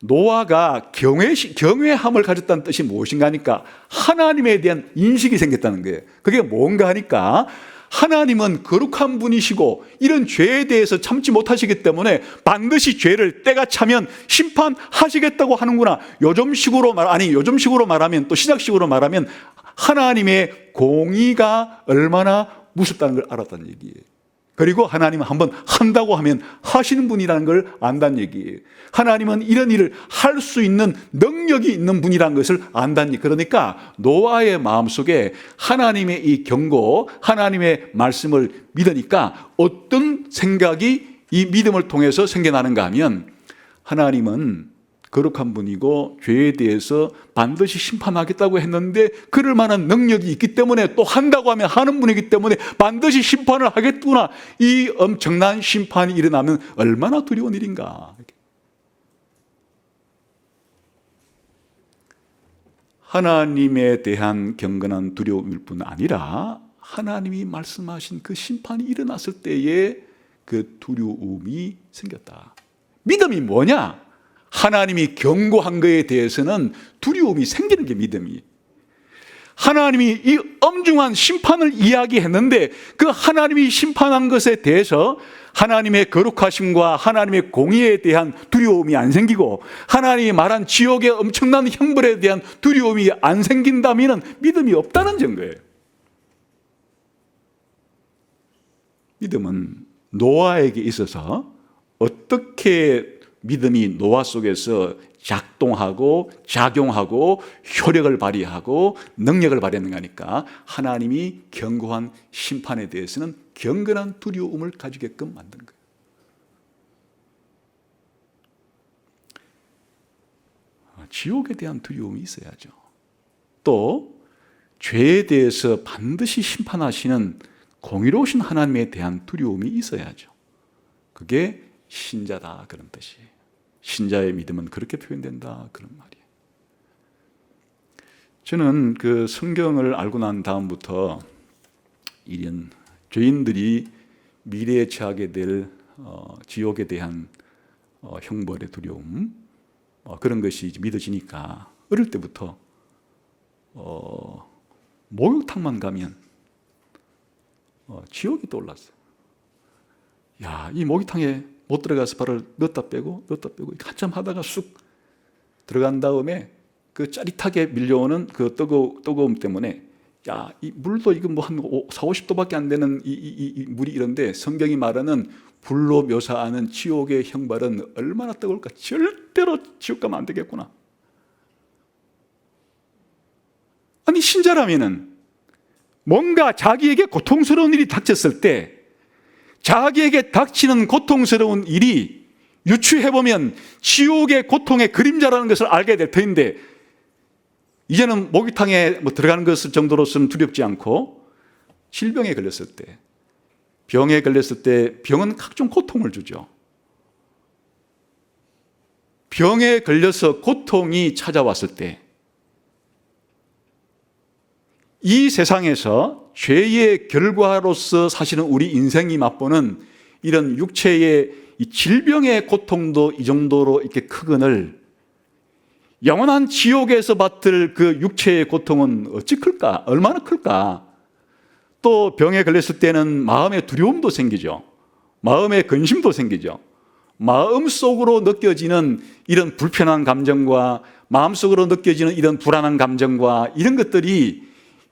노아가 경외함을 가졌다는 뜻이 무엇인가 하니까 하나님에 대한 인식이 생겼다는 거예요. 그게 뭔가 하니까 하나님은 거룩한 분이시고 이런 죄에 대해서 참지 못하시기 때문에 반드시 죄를 때가 차면 심판하시겠다고 하는구나. 요즘식으로 말하면, 또 신약식으로 말하면 하나님의 공의가 얼마나 무섭다는 걸 알았다는 얘기예요. 그리고 하나님은 한번 한다고 하면 하시는 분이라는 걸 안다는 얘기예요. 하나님은 이런 일을 할 수 있는 능력이 있는 분이라는 것을 안다는 얘기. 그러니까 노아의 마음속에 하나님의 이 경고, 하나님의 말씀을 믿으니까 어떤 생각이 이 믿음을 통해서 생겨나는가 하면, 하나님은 거룩한 분이고 죄에 대해서 반드시 심판하겠다고 했는데 그럴 만한 능력이 있기 때문에, 또 한다고 하면 하는 분이기 때문에 반드시 심판을 하겠구나. 이 엄청난 심판이 일어나면 얼마나 두려운 일인가. 하나님에 대한 경건한 두려움일 뿐 아니라 하나님이 말씀하신 그 심판이 일어났을 때에 그 두려움이 생겼다. 믿음이 뭐냐? 하나님이 경고한 것에 대해서는 두려움이 생기는 게 믿음이. 하나님이 이 엄중한 심판을 이야기했는데 그 하나님이 심판한 것에 대해서 하나님의 거룩하심과 하나님의 공의에 대한 두려움이 안 생기고, 하나님이 말한 지옥의 엄청난 형벌에 대한 두려움이 안 생긴다면 믿음이 없다는 증거예요. 믿음은 노아에게 있어서 어떻게 믿음이 노아 속에서 작동하고 작용하고 효력을 발휘하고 능력을 발휘했는가 하니까, 하나님이 경고한 심판에 대해서는 경건한 두려움을 가지게끔 만든 거예요. 지옥에 대한 두려움이 있어야죠. 또 죄에 대해서 반드시 심판하시는 공의로우신 하나님에 대한 두려움이 있어야죠. 그게 신자다, 그런 뜻이에요. 신자의 믿음은 그렇게 표현된다, 그런 말이에요. 저는 그 성경을 알고 난 다음부터 이런 죄인들이 미래에 처하게 될 지옥에 대한 형벌의 두려움, 그런 것이 믿어지니까 어릴 때부터 목욕탕만 가면 지옥이 떠올랐어요. 야, 이 목욕탕에 못 들어가서 발을 넣었다 빼고 한참 하다가 쑥 들어간 다음에 그 짜릿하게 밀려오는 그 뜨거움 때문에, 야, 이 물도 이거 뭐 한 40~50도밖에 안 되는 이 물이 이런데, 성경이 말하는 불로 묘사하는 지옥의 형벌은 얼마나 뜨거울까? 절대로 지옥 가면 안 되겠구나. 아니, 신자라면은 뭔가 자기에게 고통스러운 일이 닥쳤을 때, 자기에게 닥치는 고통스러운 일이 유추해보면 지옥의 고통의 그림자라는 것을 알게 될 터인데, 이제는 목욕탕에 들어가는 것을 정도로서는 두렵지 않고 질병에 걸렸을 때, 병에 걸렸을 때 병은 각종 고통을 주죠. 병에 걸려서 고통이 찾아왔을 때 이 세상에서 죄의 결과로서 사실은 우리 인생이 맛보는 이런 육체의 이 질병의 고통도 이 정도로 이렇게 크거늘 영원한 지옥에서 받을 그 육체의 고통은 어찌 클까? 얼마나 클까? 또 병에 걸렸을 때는 마음의 두려움도 생기죠. 마음의 근심도 생기죠. 마음속으로 느껴지는 이런 불편한 감정과 마음속으로 느껴지는 이런 불안한 감정과 이런 것들이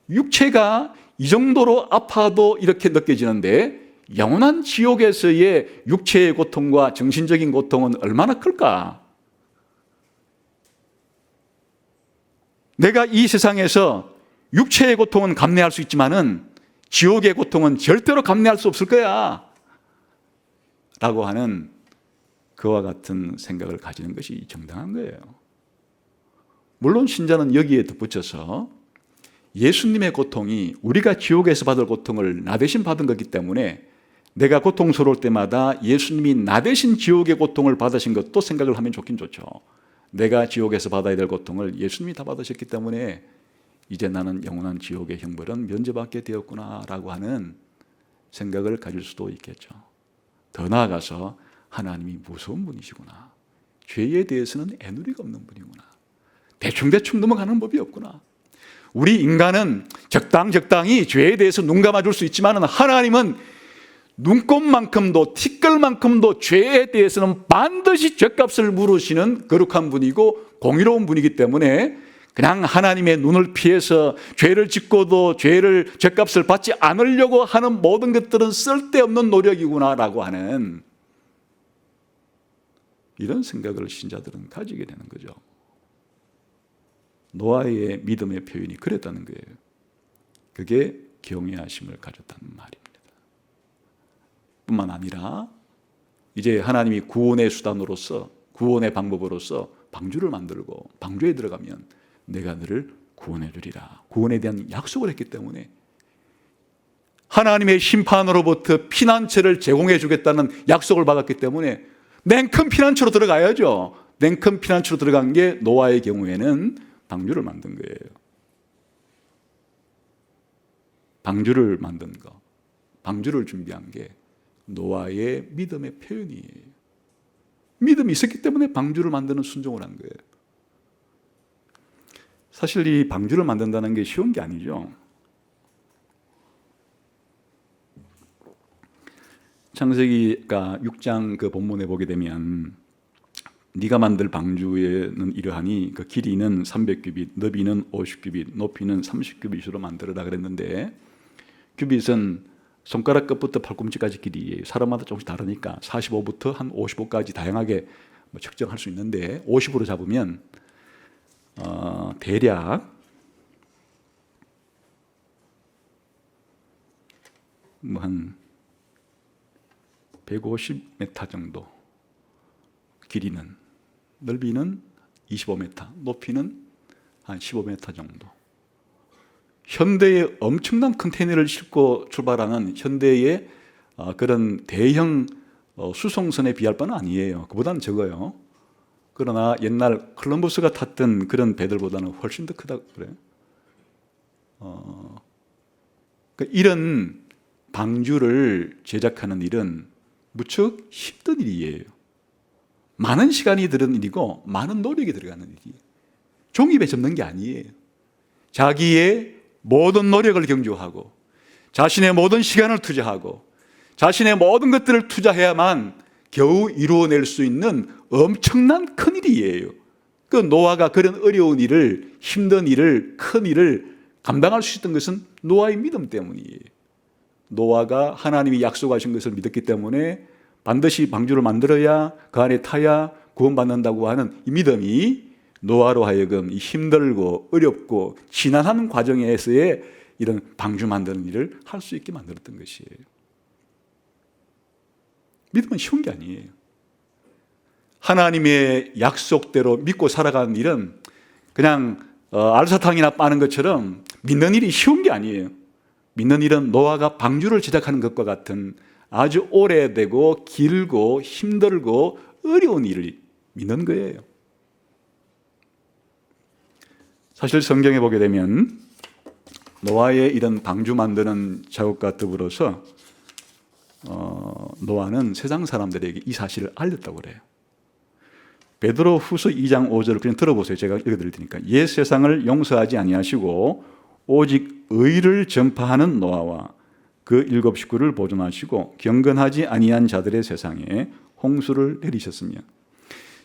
육체가 이 정도로 아파도 이렇게 느껴지는데 영원한 지옥에서의 육체의 고통과 정신적인 고통은 얼마나 클까? 내가 이 세상에서 육체의 고통은 감내할 수 있지만은 지옥의 고통은 절대로 감내할 수 없을 거야 라고 하는 그와 같은 생각을 가지는 것이 정당한 거예요. 물론 신자는 여기에 덧붙여서 예수님의 고통이 우리가 지옥에서 받을 고통을 나 대신 받은 거기 때문에 내가 고통스러울 때마다 예수님이 나 대신 지옥의 고통을 받으신 것도 생각을 하면 좋긴 좋죠. 내가 지옥에서 받아야 될 고통을 예수님이 다 받으셨기 때문에 이제 나는 영원한 지옥의 형벌은 면제받게 되었구나라고 하는 생각을 가질 수도 있겠죠. 더 나아가서 하나님이 무서운 분이시구나. 죄에 대해서는 애누리가 없는 분이구나. 대충 넘어가는 법이 없구나. 우리 인간은 적당히 죄에 대해서 눈 감아줄 수 있지만 하나님은 눈꼽만큼도 티끌만큼도 죄에 대해서는 반드시 죄값을 물으시는 거룩한 분이고 공의로운 분이기 때문에 그냥 하나님의 눈을 피해서 죄를 짓고도 죄값을 받지 않으려고 하는 모든 것들은 쓸데없는 노력이구나라고 하는 이런 생각을 신자들은 가지게 되는 거죠. 노아의 믿음의 표현이 그랬다는 거예요. 그게 경외하심을 가졌다는 말입니다. 뿐만 아니라 이제 하나님이 구원의 수단으로서 구원의 방법으로서 방주를 만들고 방주에 들어가면 내가 너를 구원해 주리라. 구원에 대한 약속을 했기 때문에 하나님의 심판으로부터 피난처를 제공해 주겠다는 약속을 받았기 때문에 냉큼 피난처로 들어가야죠. 냉큼 피난처로 들어간 게 노아의 경우에는 방주를 만든 거예요. 방주를 만든 거, 방주를 준비한 게 노아의 믿음의 표현이에요. 믿음이 있었기 때문에 방주를 만드는 순종을 한 거예요. 사실 이 방주를 만든다는 게 쉬운 게 아니죠. 창세기가 6장 그 본문에 보게 되면 네가 만들 방주에는 이러하니 그 길이는 300규빗, 너비는 50규빗, 높이는 30규빗으로 만들어라 그랬는데 규빗은 손가락 끝부터 팔꿈치까지 길이에요. 사람마다 조금씩 다르니까 45부터 한 55까지 다양하게 측정할 수 있는데 50으로 잡으면 대략 한 150m 정도 길이는, 넓이는 25m, 높이는 한 15m 정도. 현대의 엄청난 컨테이너를 싣고 출발하는 현대의 그런 대형 수송선에 비할 바는 아니에요. 그보다는 적어요. 그러나 옛날 콜럼버스가 탔던 그런 배들보다는 훨씬 더 크다 그래요. 그러니까 이런 방주를 제작하는 일은 무척 힘든 일이에요. 많은 시간이 들은 일이고 많은 노력이 들어가는 일이에요. 종이배 접는 게 아니에요. 자기의 모든 노력을 경주하고 자신의 모든 시간을 투자하고 자신의 모든 것들을 투자해야만 겨우 이루어낼 수 있는 엄청난 큰 일이에요. 그 노아가 그런 어려운 일을, 힘든 일을, 큰 일을 감당할 수 있었던 것은 노아의 믿음 때문이에요. 노아가 하나님이 약속하신 것을 믿었기 때문에 반드시 방주를 만들어야 그 안에 타야 구원받는다고 하는 이 믿음이 노아로 하여금 이 힘들고 어렵고 지난한 과정에서의 이런 방주 만드는 일을 할 수 있게 만들었던 것이에요. 믿음은 쉬운 게 아니에요. 하나님의 약속대로 믿고 살아가는 일은 그냥 알사탕이나 빠는 것처럼 믿는 일이 쉬운 게 아니에요. 믿는 일은 노아가 방주를 제작하는 것과 같은 아주 오래되고 길고 힘들고 어려운 일을 믿는 거예요. 사실 성경에 보게 되면 노아의 이런 방주 만드는 작업과 더불어서 노아는 세상 사람들에게 이 사실을 알렸다고 그래요. 베드로 후서 2장 5절을 그냥 들어보세요. 제가 읽어드릴 테니까. 옛 세상을 용서하지 아니하시고 오직 의를 전파하는 노아와 그 7 식구를 보존하시고 경건하지 아니한 자들의 세상에 홍수를 내리셨으며.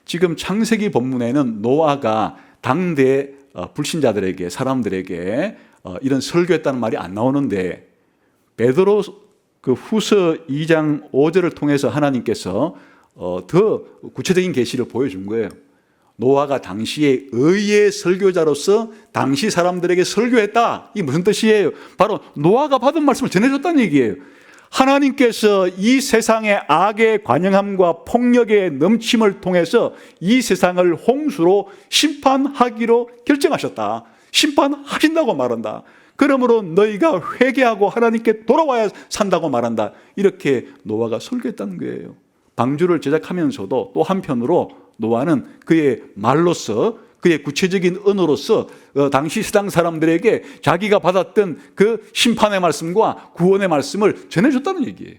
지금 창세기 본문에는 노아가 당대 불신자들에게, 사람들에게 이런 설교했다는 말이 안 나오는데, 베드로 그 후서 2장 5절을 통해서 하나님께서 더 구체적인 계시를 보여준 거예요. 노아가 당시에 의의 설교자로서 당시 사람들에게 설교했다. 이게 무슨 뜻이에요? 바로 노아가 받은 말씀을 전해줬다는 얘기예요. 하나님께서 이 세상의 악의 관영함과 폭력의 넘침을 통해서 이 세상을 홍수로 심판하기로 결정하셨다. 심판하신다고 말한다. 그러므로 너희가 회개하고 하나님께 돌아와야 산다고 말한다. 이렇게 노아가 설교했다는 거예요. 방주를 제작하면서도 또 한편으로 노아는 그의 말로서, 그의 구체적인 언어로서 당시 세상 사람들에게 자기가 받았던 그 심판의 말씀과 구원의 말씀을 전해줬다는 얘기예요.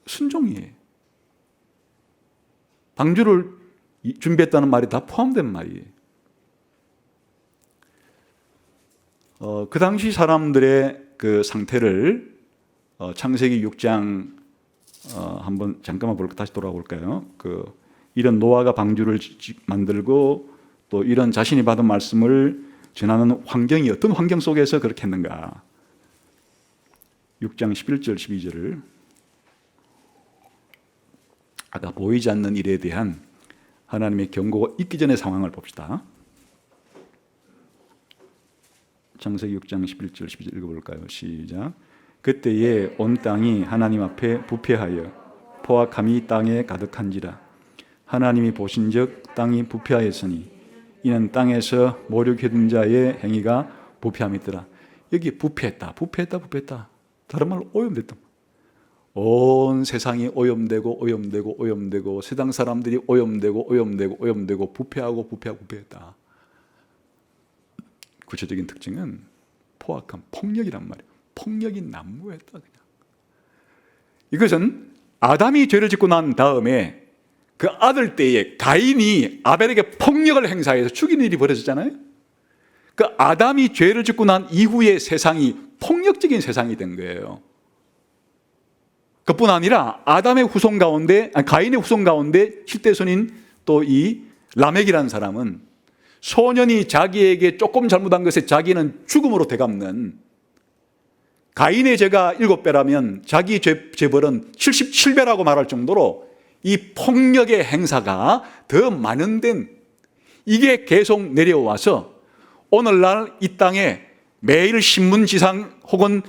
순종이에요. 방주를 준비했다는 말이 다 포함된 말이에요. 그 당시 사람들의 그 상태를 창세기 6장 한번 잠깐만 다시 돌아가 볼까요? 이런 노아가 방주를 만들고 또 이런 자신이 받은 말씀을 전하는 환경이 어떤 환경 속에서 그렇게 했는가? 6장 11절 12절을 아까 보이지 않는 일에 대한 하나님의 경고가 있기 전의 상황을 봅시다. 창세기 6장 11절 12절 읽어볼까요? 시작. 그때에 온 땅이 하나님 앞에 부패하여 포악함이 땅에 가득한지라. 하나님이 보신즉 땅이 부패하였으니 이는 땅에서 모욕해둔 자의 행위가 부패함이더라. 여기 부패했다. 다른 말로 오염됐다. 온 세상이 오염되고 세상 사람들이 오염되고 부패했다. 구체적인 특징은 포악함, 폭력이란 말이에요. 폭력이 난무했다. 그냥. 이것은 아담이 죄를 짓고 난 다음에 그 아들 때에 가인이 아벨에게 폭력을 행사해서 죽이는 일이 벌어졌잖아요. 그 아담이 죄를 짓고 난 이후의 세상이 폭력적인 세상이 된 거예요. 그뿐 아니라 아담의 후손 가운데, 가인의 후손 가운데 7대손인 또 이 라멕이라는 사람은 소년이 자기에게 조금 잘못한 것에 자기는 죽음으로 되갚는, 가인의 죄가 7배라면 자기 죄벌은 77배라고 말할 정도로 이 폭력의 행사가 더 만연된, 이게 계속 내려와서 오늘날 이 땅에 매일 신문지상 혹은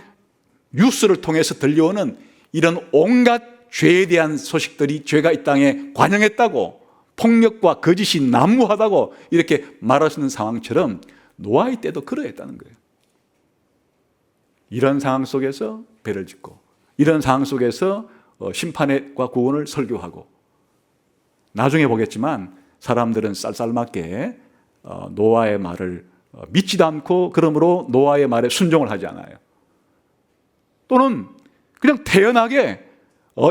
뉴스를 통해서 들려오는 이런 온갖 죄에 대한 소식들이 죄가 이 땅에 관영했다고, 폭력과 거짓이 난무하다고 이렇게 말하시는 상황처럼 노아의 때도 그러했다는 거예요. 이런 상황 속에서 배를 짓고, 이런 상황 속에서 심판과 구원을 설교하고, 나중에 보겠지만 사람들은 쌀쌀맞게 노아의 말을 믿지도 않고 그러므로 노아의 말에 순종을 하지 않아요. 또는 그냥 태연하게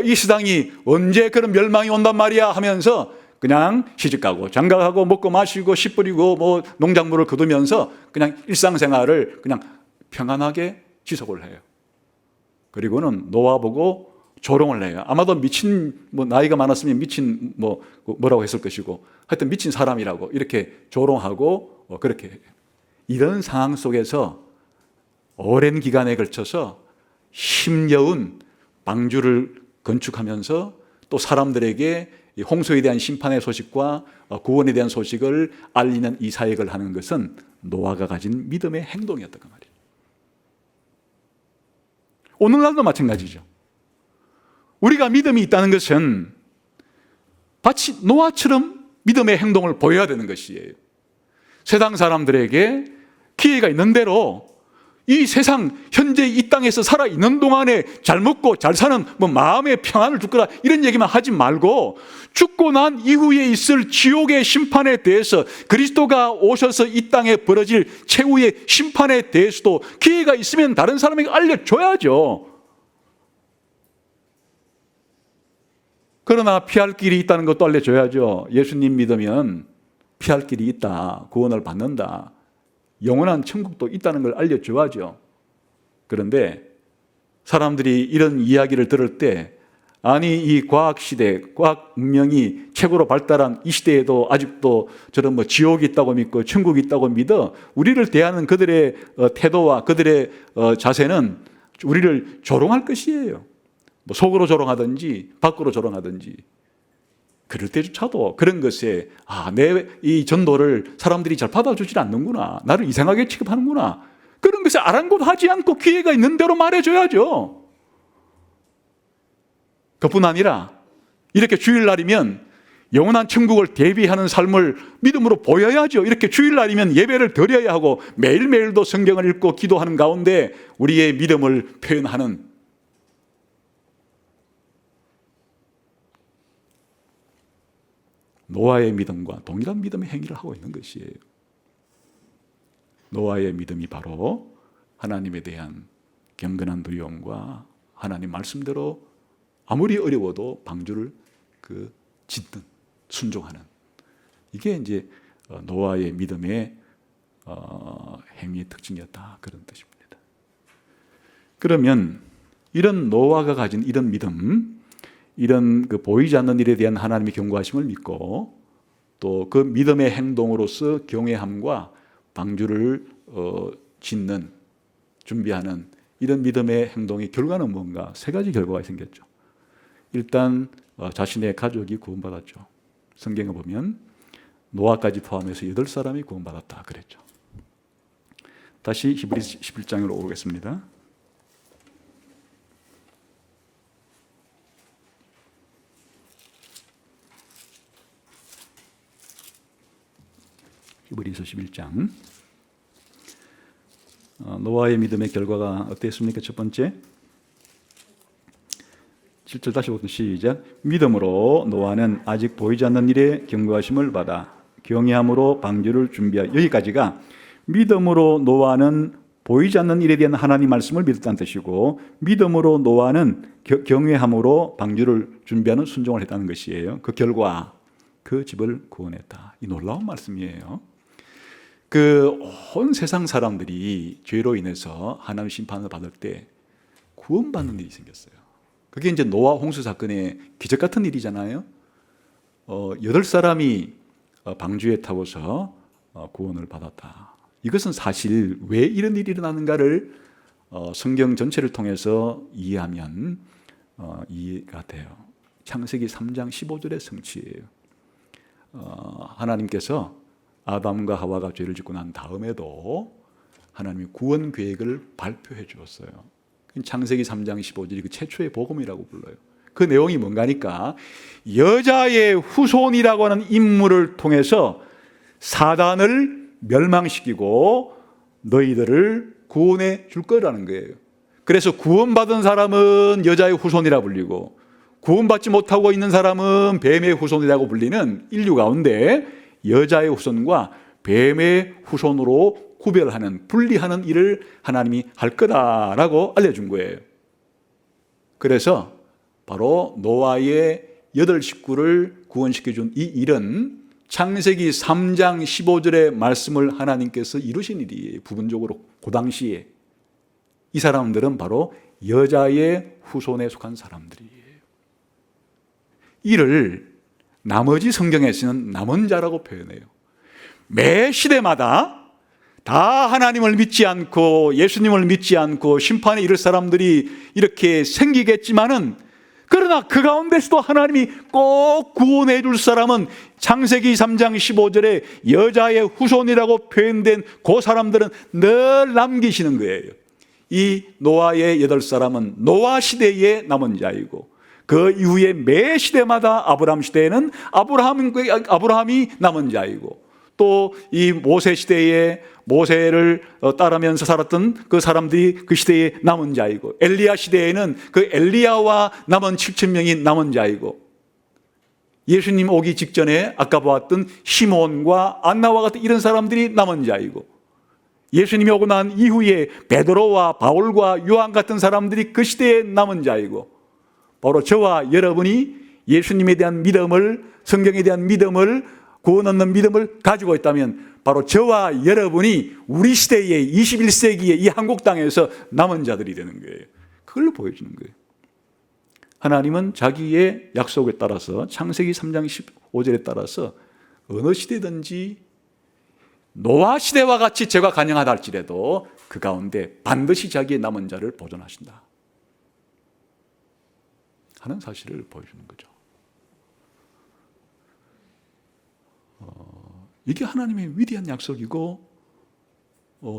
이 세상이 언제 그런 멸망이 온단 말이야 하면서 그냥 시집가고 장가가고 먹고 마시고 씨 뿌리고 뭐 농작물을 거두면서 그냥 일상생활을 그냥 평안하게 지속을 해요. 그리고는 노아 보고 조롱을 해요. 아마도 미친, 나이가 많았으면 미친 뭐라고 했을 것이고, 하여튼 미친 사람이라고 이렇게 조롱하고 그렇게 해요. 이런 상황 속에서 오랜 기간에 걸쳐서 힘겨운 방주를 건축하면서 또 사람들에게 홍수에 대한 심판의 소식과 구원에 대한 소식을 알리는 이 사역을 하는 것은 노아가 가진 믿음의 행동이었던 그 말이에요. 오늘날도 마찬가지죠. 우리가 믿음이 있다는 것은 마치 노아처럼 믿음의 행동을 보여야 되는 것이에요. 세상 사람들에게 기회가 있는 대로 이 세상 현재 이 땅에서 살아있는 동안에 잘 먹고 잘 사는 마음의 평안을 줄 거라 이런 얘기만 하지 말고 죽고 난 이후에 있을 지옥의 심판에 대해서 그리스도가 오셔서 이 땅에 벌어질 최후의 심판에 대해서도 기회가 있으면 다른 사람에게 알려줘야죠. 그러나 피할 길이 있다는 것도 알려줘야죠. 예수님 믿으면 피할 길이 있다. 구원을 받는다. 영원한 천국도 있다는 걸 알려줘야죠. 그런데 사람들이 이런 이야기를 들을 때 아니 이 과학시대, 과학 문명이 최고로 발달한 이 시대에도 아직도 저런 지옥이 있다고 믿고 천국이 있다고 믿어 우리를 대하는 그들의 태도와 그들의 자세는 우리를 조롱할 것이에요. 속으로 조롱하든지 밖으로 조롱하든지. 그럴 때조차도 그런 것에 내 이 전도를 사람들이 잘 받아주질 않는구나. 나를 이상하게 취급하는구나. 그런 것을 아랑곳하지 않고 기회가 있는 대로 말해줘야죠. 그뿐 아니라 이렇게 주일날이면 영원한 천국을 대비하는 삶을 믿음으로 보여야죠. 이렇게 주일날이면 예배를 드려야 하고 매일매일도 성경을 읽고 기도하는 가운데 우리의 믿음을 표현하는 노아의 믿음과 동일한 믿음의 행위를 하고 있는 것이에요. 노아의 믿음이 바로 하나님에 대한 경건한 두려움과 하나님 말씀대로 아무리 어려워도 방주를 짓는, 순종하는, 이게 이제 노아의 믿음의 행위의 특징이었다, 그런 뜻입니다. 그러면 이런 노아가 가진 이런 믿음, 이런 보이지 않는 일에 대한 하나님의 경고하심을 믿고 또 그 믿음의 행동으로서 경외함과 방주를 짓는, 준비하는 이런 믿음의 행동의 결과는 뭔가? 세 가지 결과가 생겼죠. 일단 자신의 가족이 구원받았죠. 성경에 보면 노아까지 포함해서 8사람이 구원받았다 그랬죠. 다시 히브리서 11장으로 오겠습니다. 히브리서 11장. 노아의 믿음의 결과가 어땠습니까? 첫 번째 7절 다시 보면 시작. 믿음으로 노아는 아직 보이지 않는 일에 경고하심을 받아 경외함으로 방주를 준비하여, 여기까지가 믿음으로 노아는 보이지 않는 일에 대한 하나님 말씀을 믿었다는 뜻이고, 믿음으로 노아는 경외함으로 방주를 준비하는 순종을 했다는 것이에요. 그 결과 그 집을 구원했다. 이 놀라운 말씀이에요. 온 세상 사람들이 죄로 인해서 하나님 심판을 받을 때 구원받는 일이 생겼어요. 그게 이제 노아 홍수 사건의 기적 같은 일이잖아요. 8사람이 방주에 타고서 구원을 받았다. 이것은 사실 왜 이런 일이 일어나는가를 성경 전체를 통해서 이해하면 이해가 돼요. 창세기 3장 15절의 성취예요. 하나님께서 아담과 하와가 죄를 짓고 난 다음에도 하나님이 구원 계획을 발표해 주었어요. 창세기 3장 15절이 그 최초의 복음이라고 불러요. 그 내용이 뭔가니까 여자의 후손이라고 하는 인물을 통해서 사단을 멸망시키고 너희들을 구원해 줄 거라는 거예요. 그래서 구원받은 사람은 여자의 후손이라 불리고 구원받지 못하고 있는 사람은 뱀의 후손이라고 불리는 인류 가운데 여자의 후손과 뱀의 후손으로 구별하는, 분리하는 일을 하나님이 할 거다라고 알려준 거예요. 그래서 바로 노아의 8 식구를 구원시켜준 이 일은 창세기 3장 15절의 말씀을 하나님께서 이루신 일이에요. 부분적으로 그 당시에. 이 사람들은 바로 여자의 후손에 속한 사람들이에요. 이를 나머지 성경에서는 남은 자라고 표현해요. 매 시대마다 다 하나님을 믿지 않고 예수님을 믿지 않고 심판에 이를 사람들이 이렇게 생기겠지만은, 그러나 그 가운데서도 하나님이 꼭 구원해 줄 사람은 창세기 3장 15절에 여자의 후손이라고 표현된 그 사람들은 늘 남기시는 거예요. 이 노아의 8사람은 노아 시대의 남은 자이고, 그 이후에 매 시대마다 아브라함 시대에는 아브라함이 남은 자이고, 또 이 모세 시대에 모세를 따르면서 살았던 그 사람들이 그 시대의 남은 자이고, 엘리야 시대에는 그 엘리야와 남은 7천 명이 남은 자이고, 예수님 오기 직전에 아까 보았던 시몬과 안나와 같은 이런 사람들이 남은 자이고, 예수님이 오고 난 이후에 베드로와 바울과 요한 같은 사람들이 그 시대의 남은 자이고, 바로 저와 여러분이 예수님에 대한 믿음을, 성경에 대한 믿음을, 구원 얻는 믿음을 가지고 있다면 바로 저와 여러분이 우리 시대의 21세기의 이 한국 땅에서 남은 자들이 되는 거예요. 그걸 보여주는 거예요. 하나님은 자기의 약속에 따라서 창세기 3장 15절에 따라서 어느 시대든지 노아 시대와 같이 죄가 간영하다 할지라도 그 가운데 반드시 자기의 남은 자를 보존하신다 하는 사실을 보여주는 거죠. 이게 하나님의 위대한 약속이고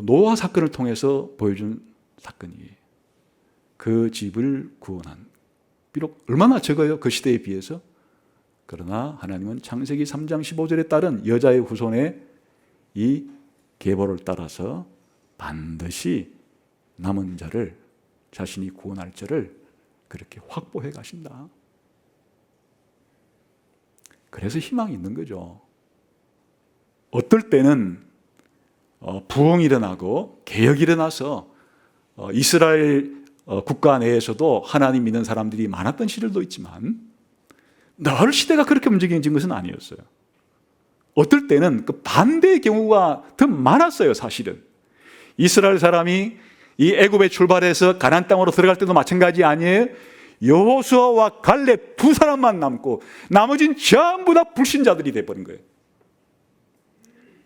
노아 사건을 통해서 보여준 사건이에요. 그 집을 구원한, 비록 얼마나 적어요 그 시대에 비해서. 그러나 하나님은 창세기 3장 15절에 따른 여자의 후손의 이 계보를 따라서 반드시 남은 자를, 자신이 구원할 자를 그렇게 확보해 가신다. 그래서 희망이 있는 거죠. 어떨 때는 부흥이 일어나고 개혁이 일어나서 이스라엘 국가 내에서도 하나님 믿는 사람들이 많았던 시절도 있지만 늘 시대가 그렇게 움직여진 것은 아니었어요. 어떨 때는 그 반대의 경우가 더 많았어요. 사실은 이스라엘 사람이 이 애굽에 출발해서 가나안 땅으로 들어갈 때도 마찬가지 아니에요? 여호수아와 갈렙 두 사람만 남고 나머지는 전부 다 불신자들이 돼버린 거예요.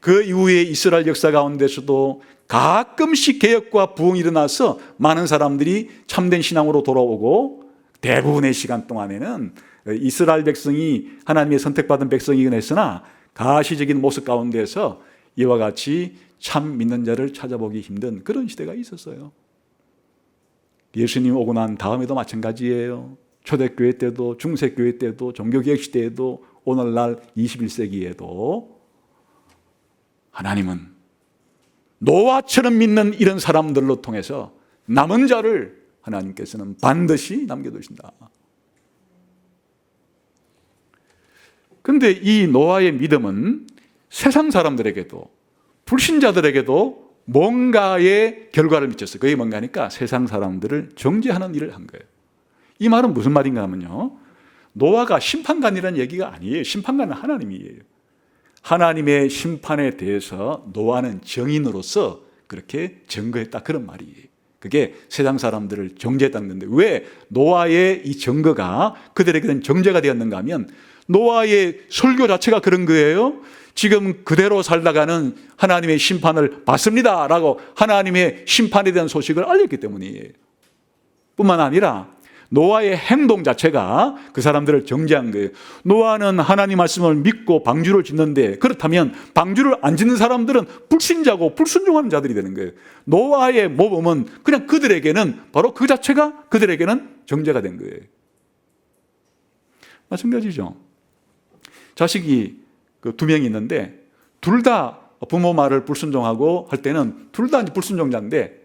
그 이후에 이스라엘 역사 가운데서도 가끔씩 개혁과 부흥이 일어나서 많은 사람들이 참된 신앙으로 돌아오고, 대부분의 시간 동안에는 이스라엘 백성이 하나님의 선택받은 백성이긴 했으나 가시적인 모습 가운데서 이와 같이 참 믿는 자를 찾아보기 힘든 그런 시대가 있었어요. 예수님 오고 난 다음에도 마찬가지예요. 초대교회 때도, 중세교회 때도, 종교개혁 시대에도, 오늘날 21세기에도 하나님은 노아처럼 믿는 이런 사람들로 통해서 남은 자를 하나님께서는 반드시 남겨두신다. 그런데 이 노아의 믿음은 세상 사람들에게도, 불신자들에게도 뭔가의 결과를 미쳤어요. 그게 뭔가 하니까 세상 사람들을 정죄하는 일을 한 거예요. 이 말은 무슨 말인가 하면요, 노아가 심판관이라는 얘기가 아니에요. 심판관은 하나님이에요. 하나님의 심판에 대해서 노아는 정인으로서 그렇게 증거했다, 그런 말이에요. 그게 세상 사람들을 정죄했다는 건데, 왜 노아의 이 증거가 그들에게는 정죄가 되었는가 하면 노아의 설교 자체가 그런 거예요. 지금 그대로 살다가는 하나님의 심판을 받습니다 라고 하나님의 심판에 대한 소식을 알렸기 때문이에요. 뿐만 아니라 노아의 행동 자체가 그 사람들을 정죄한 거예요. 노아는 하나님 말씀을 믿고 방주를 짓는데, 그렇다면 방주를 안 짓는 사람들은 불신자고 불순종하는 자들이 되는 거예요. 노아의 모범은 그냥 그들에게는 바로 그 자체가 그들에게는 정죄가 된 거예요. 마찬가지죠. 자식이 두 명이 있는데 둘 다 부모 말을 불순종하고 할 때는 둘 다 불순종자인데,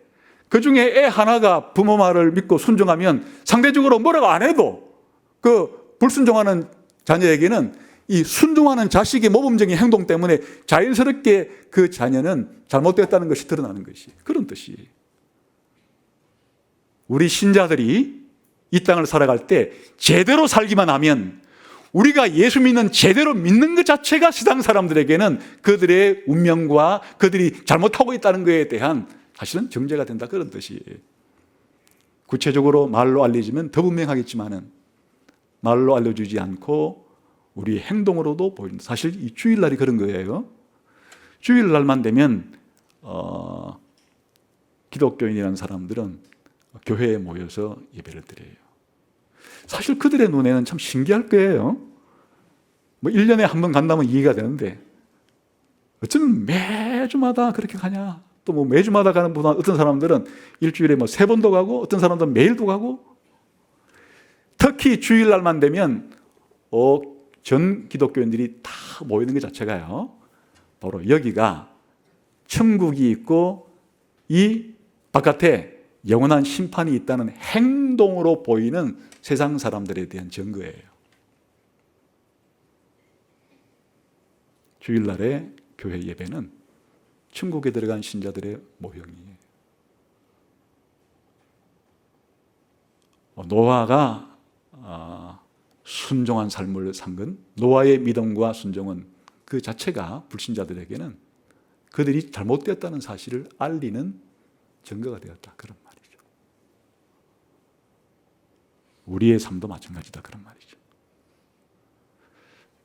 그 중에 애 하나가 부모 말을 믿고 순종하면 상대적으로 뭐라고 안 해도 그 불순종하는 자녀에게는 이 순종하는 자식의 모범적인 행동 때문에 자연스럽게 그 자녀는 잘못되었다는 것이 드러나는 것이, 그런 뜻이에요. 우리 신자들이 이 땅을 살아갈 때 제대로 살기만 하면, 우리가 예수 믿는 제대로 믿는 것 자체가 세상 사람들에게는 그들의 운명과 그들이 잘못하고 있다는 것에 대한 사실은 정죄가 된다, 그런 뜻이에요. 구체적으로 말로 알려지면 더 분명하겠지만은 말로 알려주지 않고 우리 행동으로도 보인다. 사실 이 주일날이 그런 거예요. 주일날만 되면 기독교인이라는 사람들은 교회에 모여서 예배를 드려요. 사실 그들의 눈에는 참 신기할 거예요. 1년에 한 번 간다면 이해가 되는데 어쩌면 매주마다 그렇게 가냐, 또 매주마다 가는 분은, 어떤 사람들은 일주일에 3번도 가고, 어떤 사람들은 매일도 가고. 특히 주일날만 되면 전 기독교인들이 다 모이는 것 자체가요, 바로 여기가 천국이 있고 이 바깥에 영원한 심판이 있다는 행동으로 보이는 세상 사람들에 대한 증거예요. 주일날의 교회 예배는 천국에 들어간 신자들의 모형이에요. 노아가 순종한 삶을 산 건, 노아의 믿음과 순종은 그 자체가 불신자들에게는 그들이 잘못되었다는 사실을 알리는 증거가 되었다, 그런 말이죠. 우리의 삶도 마찬가지다, 그런 말이죠.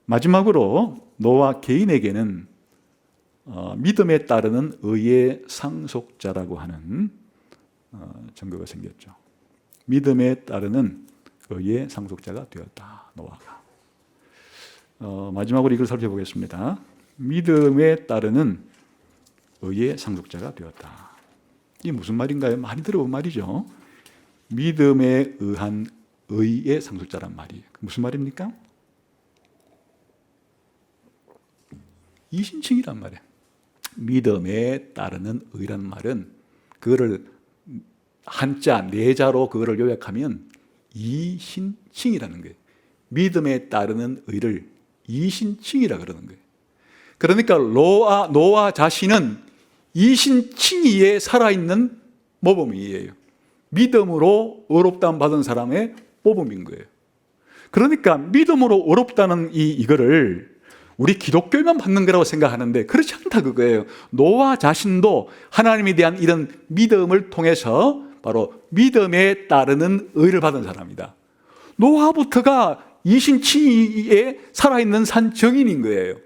마지막으로 노아 개인에게는 믿음에 따르는 의의 상속자라고 하는 증거가 생겼죠. 믿음에 따르는 의의 상속자가 되었다, 노아가. 마지막으로 이걸 살펴보겠습니다. 믿음에 따르는 의의 상속자가 되었다. 이게 무슨 말인가요? 많이 들어본 말이죠. 믿음에 의한 의의 상속자란 말이에요. 무슨 말입니까? 이신칭이란 말이에요. 믿음에 따르는 의란 말은 그거를 한자, 네자로 그거를 요약하면 이신칭이라는 거예요. 믿음에 따르는 의를 이신칭이라 그러는 거예요. 그러니까 노아 자신은 이신칭의에 살아있는 모범이에요. 믿음으로 의롭다함 받은 사람의 모범인 거예요. 그러니까 믿음으로 의롭다는 이거를 우리 기독교만 받는 거라고 생각하는데 그렇지 않다, 그거예요. 노아 자신도 하나님에 대한 이런 믿음을 통해서 바로 믿음에 따르는 의를 받은 사람이다. 노아부터가 이신칭의에 살아있는 산 증인인 거예요.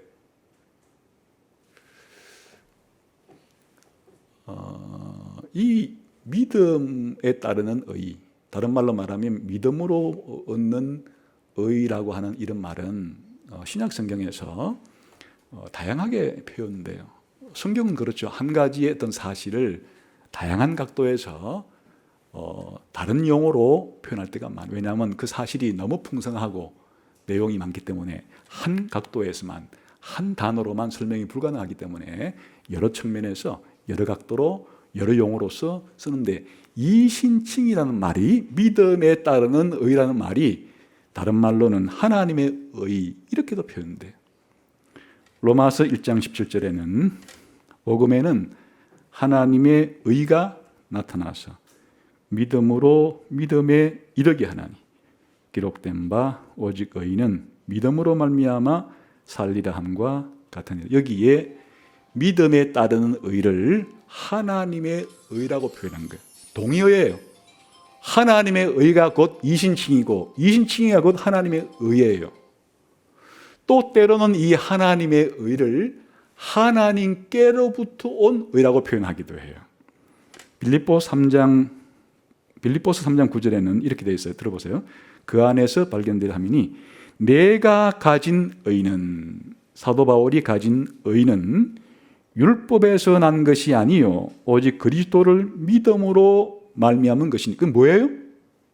이 믿음에 따르는 의, 다른 말로 말하면 믿음으로 얻는 의라고 하는 이런 말은 신약 성경에서 다양하게 표현돼요. 성경은 그렇죠. 한 가지의 어떤 사실을 다양한 각도에서 다른 용어로 표현할 때가 많아요. 왜냐하면 그 사실이 너무 풍성하고 내용이 많기 때문에 한 각도에서만, 한 단어로만 설명이 불가능하기 때문에 여러 측면에서 여러 각도로 여러 용어로서 쓰는데, 이신칭이라는 말이, 믿음에 따르는 의라는 말이 다른 말로는 하나님의 의, 이렇게도 표현돼요. 로마서 1장 17절에는 복음에는 하나님의 의가 나타나서 믿음으로 믿음에 이르게 하나니 기록된 바 오직 의인은 믿음으로 말미암아 살리라 함과 같으니라. 여기에 믿음에 따르는 의를 하나님의 의라고 표현한 거예요. 동의어예요. 하나님의 의가 곧 이신칭이고 이신칭이가 곧 하나님의 의예요. 또 때로는 이 하나님의 의를 하나님께로부터 온 의라고 표현하기도 해요. 빌립보서 3장 9절에는 이렇게 되어 있어요. 들어보세요. 그 안에서 발견될 함이니 내가 가진 의는, 사도 바울이 가진 의는 율법에서 난 것이 아니요 오직 그리스도를 믿음으로 말미암은 것이니. 그건 뭐예요?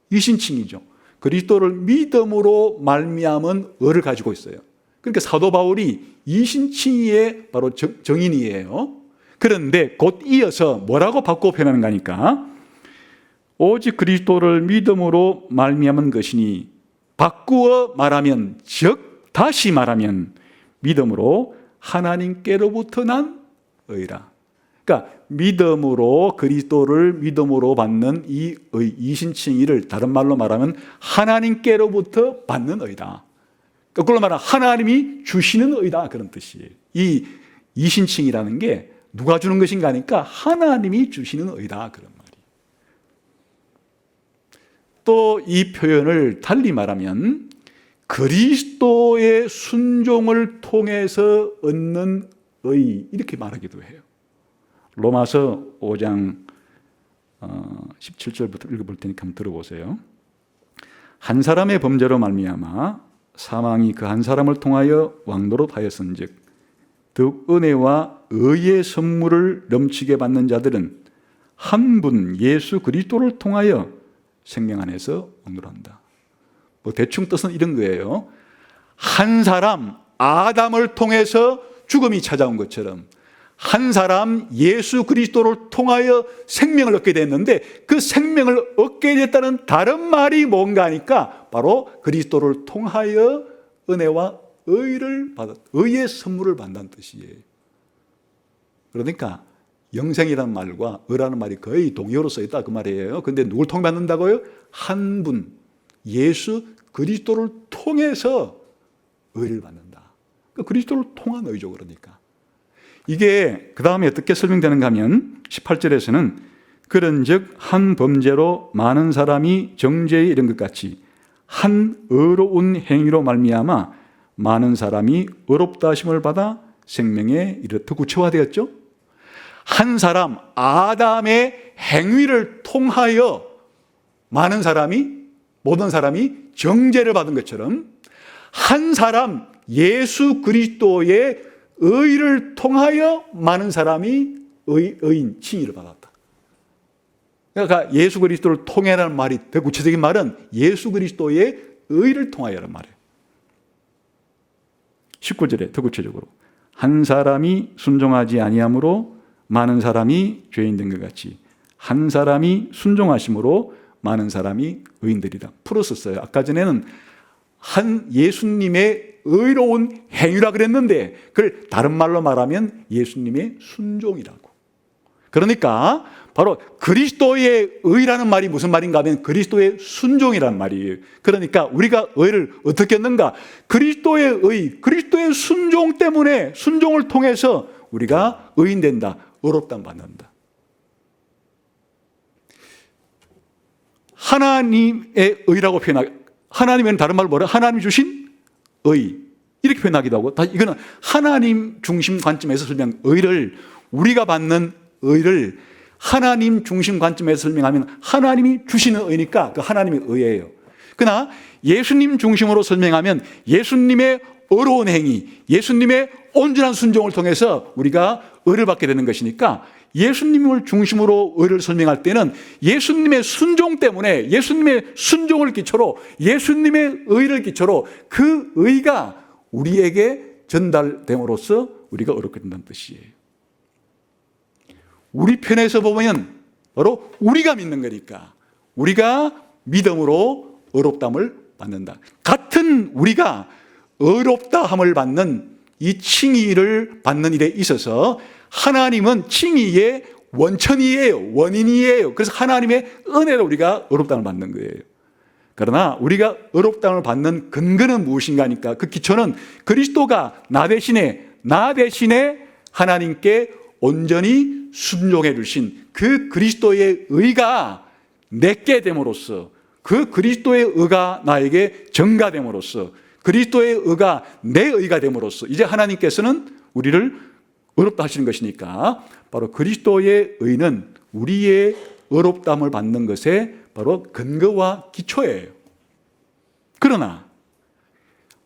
이신칭이죠. 그리스도를 믿음으로 말미암은 의를 가지고 있어요. 그러니까 사도 바울이 이신칭의의 바로 정인이에요. 그런데 곧 이어서 뭐라고 바꾸어 표현하는가 하니까 오직 그리스도를 믿음으로 말미암은 것이니, 바꾸어 말하면, 즉 다시 말하면 믿음으로 하나님께로부터 난 의라. 그러니까 믿음으로, 그리스도를 믿음으로 받는 이 의, 이신칭의를 다른 말로 말하면 하나님께로부터 받는 의다. 거꾸로 말하면 하나님이 주시는 의다, 그런 뜻이에요. 이 이신칭이라는 게 누가 주는 것인가 하니까 하나님이 주시는 의다, 그런 말이에요. 또 이 표현을 달리 말하면 그리스도의 순종을 통해서 얻는 의, 이렇게 말하기도 해요. 로마서 5장 17절부터 읽어볼 테니까 한번 들어보세요. 한 사람의 범죄로 말미암아 사망이 그 한 사람을 통하여 왕노릇 하였은즉 더욱 은혜와 의의 선물을 넘치게 받는 자들은 한 분 예수 그리스도를 통하여 생명 안에서 왕노릇한다. 대충 뜻은 이런 거예요. 한 사람 아담을 통해서 죽음이 찾아온 것처럼 한 사람 예수 그리스도를 통하여 생명을 얻게 됐는데 그 생명을 얻게 됐다는 다른 말이 뭔가 하니까 바로 그리스도를 통하여 은혜와 의의 선물을 받는 뜻이에요. 그러니까 영생이라는 말과 의라는 말이 거의 동의어로 써있다 그 말이에요. 그런데 누굴 통해 받는다고요? 한 분, 예수 그리스도를 통해서 의를 받는다. 그리스도를 통한 의죠. 그러니까 이게 그 다음에 어떻게 설명되는가 하면 18절에서는 그런즉 한 범죄로 많은 사람이 정죄에 이른 것 같이 한 의로운 행위로 말미암아 많은 사람이 의롭다 하심을 받아 생명에 이르. 더 구체화되었죠. 한 사람 아담의 행위를 통하여 모든 사람이 정죄를 받은 것처럼 한 사람 예수 그리스도의 의를 통하여 많은 사람이 의인 칭의를 받았다. 그러니까 예수 그리스도를 통해라는 말이 더 구체적인 말은 예수 그리스도의 의를 통하여라는 말이에요. 19절에 더 구체적으로 한 사람이 순종하지 아니함으로 많은 사람이 죄인 된 것 같이 한 사람이 순종하심으로 많은 사람이 의인들이다. 풀었었어요. 아까 전에는 한 예수님의 의로운 행위라 그랬는데 그걸 다른 말로 말하면 예수님의 순종이라고. 그러니까 바로 그리스도의 의라는 말이 무슨 말인가 하면 그리스도의 순종이라는 말이에요. 그러니까 우리가 의를 어떻게 얻는가? 그리스도의 의, 그리스도의 순종 때문에 순종을 통해서 우리가 의인 된다. 의롭다함 받는다. 하나님의 의라고 하나님은 다른 말로 뭐라? 하나님이 주신 의. 이렇게 표현하기도 하고, 이거는 하나님 중심 관점에서 설명, 의를, 우리가 받는 의를 하나님 중심 관점에서 설명하면 하나님이 주시는 의니까 그 하나님의 의예요. 그러나 예수님 중심으로 설명하면 예수님의 어려운 행위, 예수님의 온전한 순종을 통해서 우리가 의를 받게 되는 것이니까 예수님을 중심으로 의를 설명할 때는 예수님의 순종 때문에 예수님의 순종을 기초로 예수님의 의를 기초로 그 의가 우리에게 전달됨으로써 우리가 의롭게 된다는 뜻이에요. 우리 편에서 보면 바로 우리가 믿는 거니까 우리가 믿음으로 의롭다함을 받는다. 같은 우리가 의롭다함을 받는 이 칭의를 받는 일에 있어서 하나님은 칭의의 원천이에요. 원인이에요. 그래서 하나님의 은혜로 우리가 의롭다함을 받는 거예요. 그러나 우리가 의롭다함을 받는 근거는 무엇인가 하니까 그 기초는 그리스도가 나 대신에 하나님께 온전히 순종해 주신 그 그리스도의 의가 내게 됨으로써 그 그리스도의 의가 나에게 전가됨으로써 그리스도의 의가 내 의가 됨으로써 이제 하나님께서는 우리를 의롭다 하시는 것이니까 바로 그리스도의 의는 우리의 의롭다함을 받는 것에 바로 근거와 기초예요. 그러나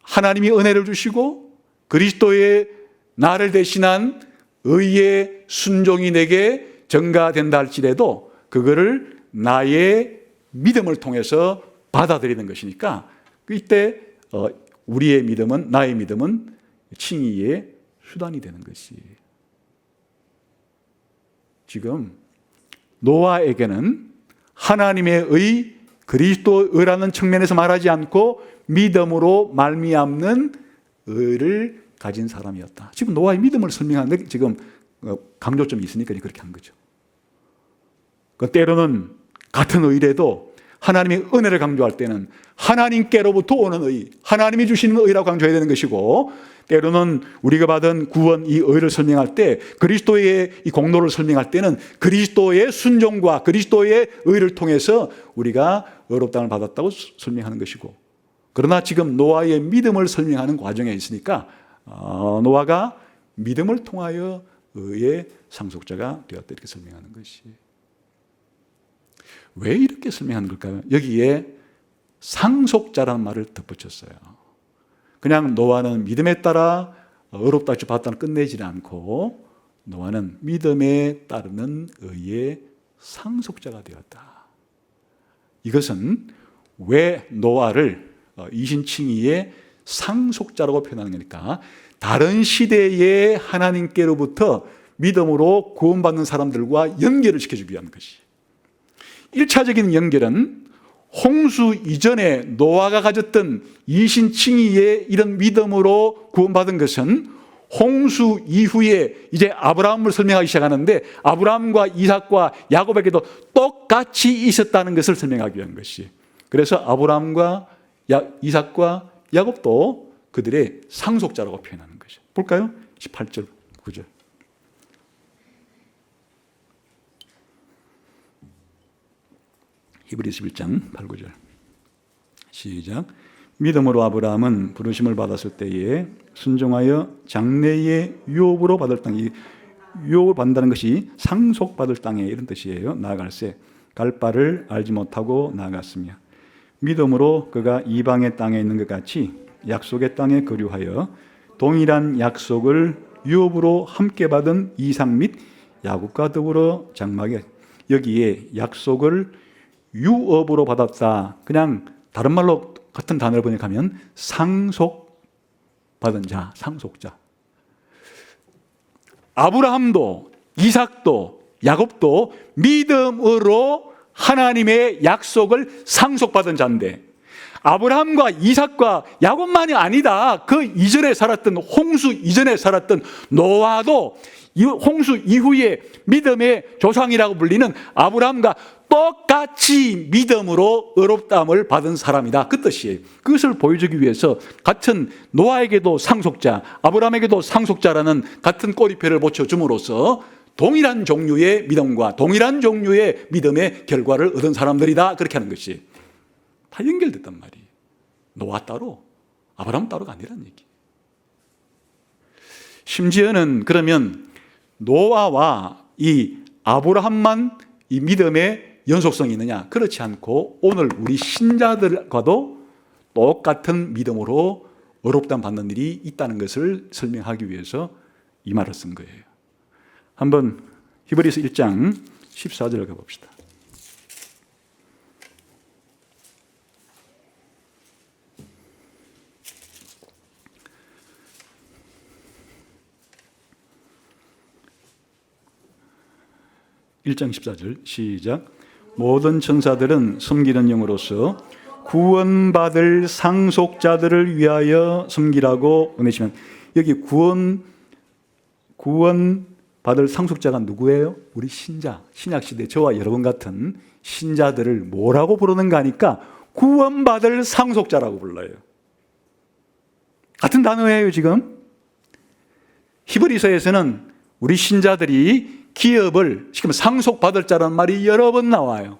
하나님이 은혜를 주시고 그리스도의 나를 대신한 의의 순종이 내게 전가된다 할지라도 그거를 나의 믿음을 통해서 받아들이는 것이니까 이때 우리의 믿음은 나의 믿음은 칭의의 수단이 되는 것이에요. 지금 노아에게는 하나님의 의, 그리스도의 의라는 측면에서 말하지 않고 믿음으로 말미암는 의를 가진 사람이었다. 지금 노아의 믿음을 설명하는데 지금 강조점이 있으니까 그렇게 한 거죠. 때로는 같은 의라도 하나님의 은혜를 강조할 때는 하나님께로부터 오는 의, 하나님이 주시는 의라고 강조해야 되는 것이고 때로는 우리가 받은 구원 이 의를 설명할 때 그리스도의 이 공로를 설명할 때는 그리스도의 순종과 그리스도의 의를 통해서 우리가 의롭다함을 받았다고 설명하는 것이고 그러나 지금 노아의 믿음을 설명하는 과정에 있으니까 노아가 믿음을 통하여 의의 상속자가 되었다 이렇게 설명하는 것이. 왜 이렇게 설명하는 걸까요? 여기에 상속자라는 말을 덧붙였어요. 그냥 노아는 믿음에 따라 의롭다 받았다는 끝내지는 않고 노아는 믿음에 따르는 의의 상속자가 되었다. 이것은 왜 노아를 이신칭의의 상속자라고 표현하는 거니까 다른 시대의 하나님께로부터 믿음으로 구원받는 사람들과 연결을 시켜주기 위한 것이. 1차적인 연결은 홍수 이전에 노아가 가졌던 이신칭의의 이런 믿음으로 구원받은 것은 홍수 이후에 이제 아브라함을 설명하기 시작하는데 아브라함과 이삭과 야곱에게도 똑같이 있었다는 것을 설명하기 위한 것이. 그래서 아브라함과 이삭과 야곱도 그들의 상속자라고 표현하는 것이죠. 볼까요? 18절, 9절. 히브리서 11장 8, 9절. 시작. 믿음으로 아브라함은 부르심을 받았을 때에 순종하여 장래의 유업으로 받을 땅, 유업을 받는다는 것이 상속받을 땅에 이런 뜻이에요. 나아갈새 갈 바를 알지 못하고 나아갔으며 믿음으로 그가 이방의 땅에 있는 것 같이 약속의 땅에 거류하여 동일한 약속을 유업으로 함께 받은 이삭 및 야곱과 더불어 장막에, 여기에 약속을 유업으로 받았다. 그냥 다른 말로 같은 단어를 번역하면 상속받은 자, 상속자. 아브라함도 이삭도 야곱도 믿음으로 하나님의 약속을 상속받은 자인데, 아브라함과 이삭과 야곱만이 아니다. 그 이전에 살았던, 홍수 이전에 살았던 노아도 홍수 이후에 믿음의 조상이라고 불리는 아브라함과 똑같이 믿음으로 의롭다함을 받은 사람이다. 그 뜻이에요. 그것을 보여주기 위해서 같은 노아에게도 상속자, 아브라함에게도 상속자라는 같은 꼬리표를 붙여줌으로써 동일한 종류의 믿음과 동일한 종류의 믿음의 결과를 얻은 사람들이다. 그렇게 하는 것이 다 연결됐단 말이에요. 노아 따로, 아브라함 따로가 아니란 얘기. 심지어는 그러면 노아와 이 아브라함만 이 믿음의 연속성이 있느냐? 그렇지 않고 오늘 우리 신자들과도 똑같은 믿음으로 의롭다함 받는 일이 있다는 것을 설명하기 위해서 이 말을 쓴 거예요. 한번 히브리서 1장 14절을 가봅시다. (1장 14절) 시작. 모든 천사들은 섬기는 영으로서 구원받을 상속자들을 위하여 섬기라고 보내시면, 여기 구원받을 상속자가 누구예요? 우리 신자, 신약시대 저와 여러분 같은 신자들을 뭐라고 부르는가 하니까 구원받을 상속자라고 불러요. 같은 단어예요. 지금 히브리서에서는 우리 신자들이 기업을 지금 상속받을 자라는 말이 여러 번 나와요.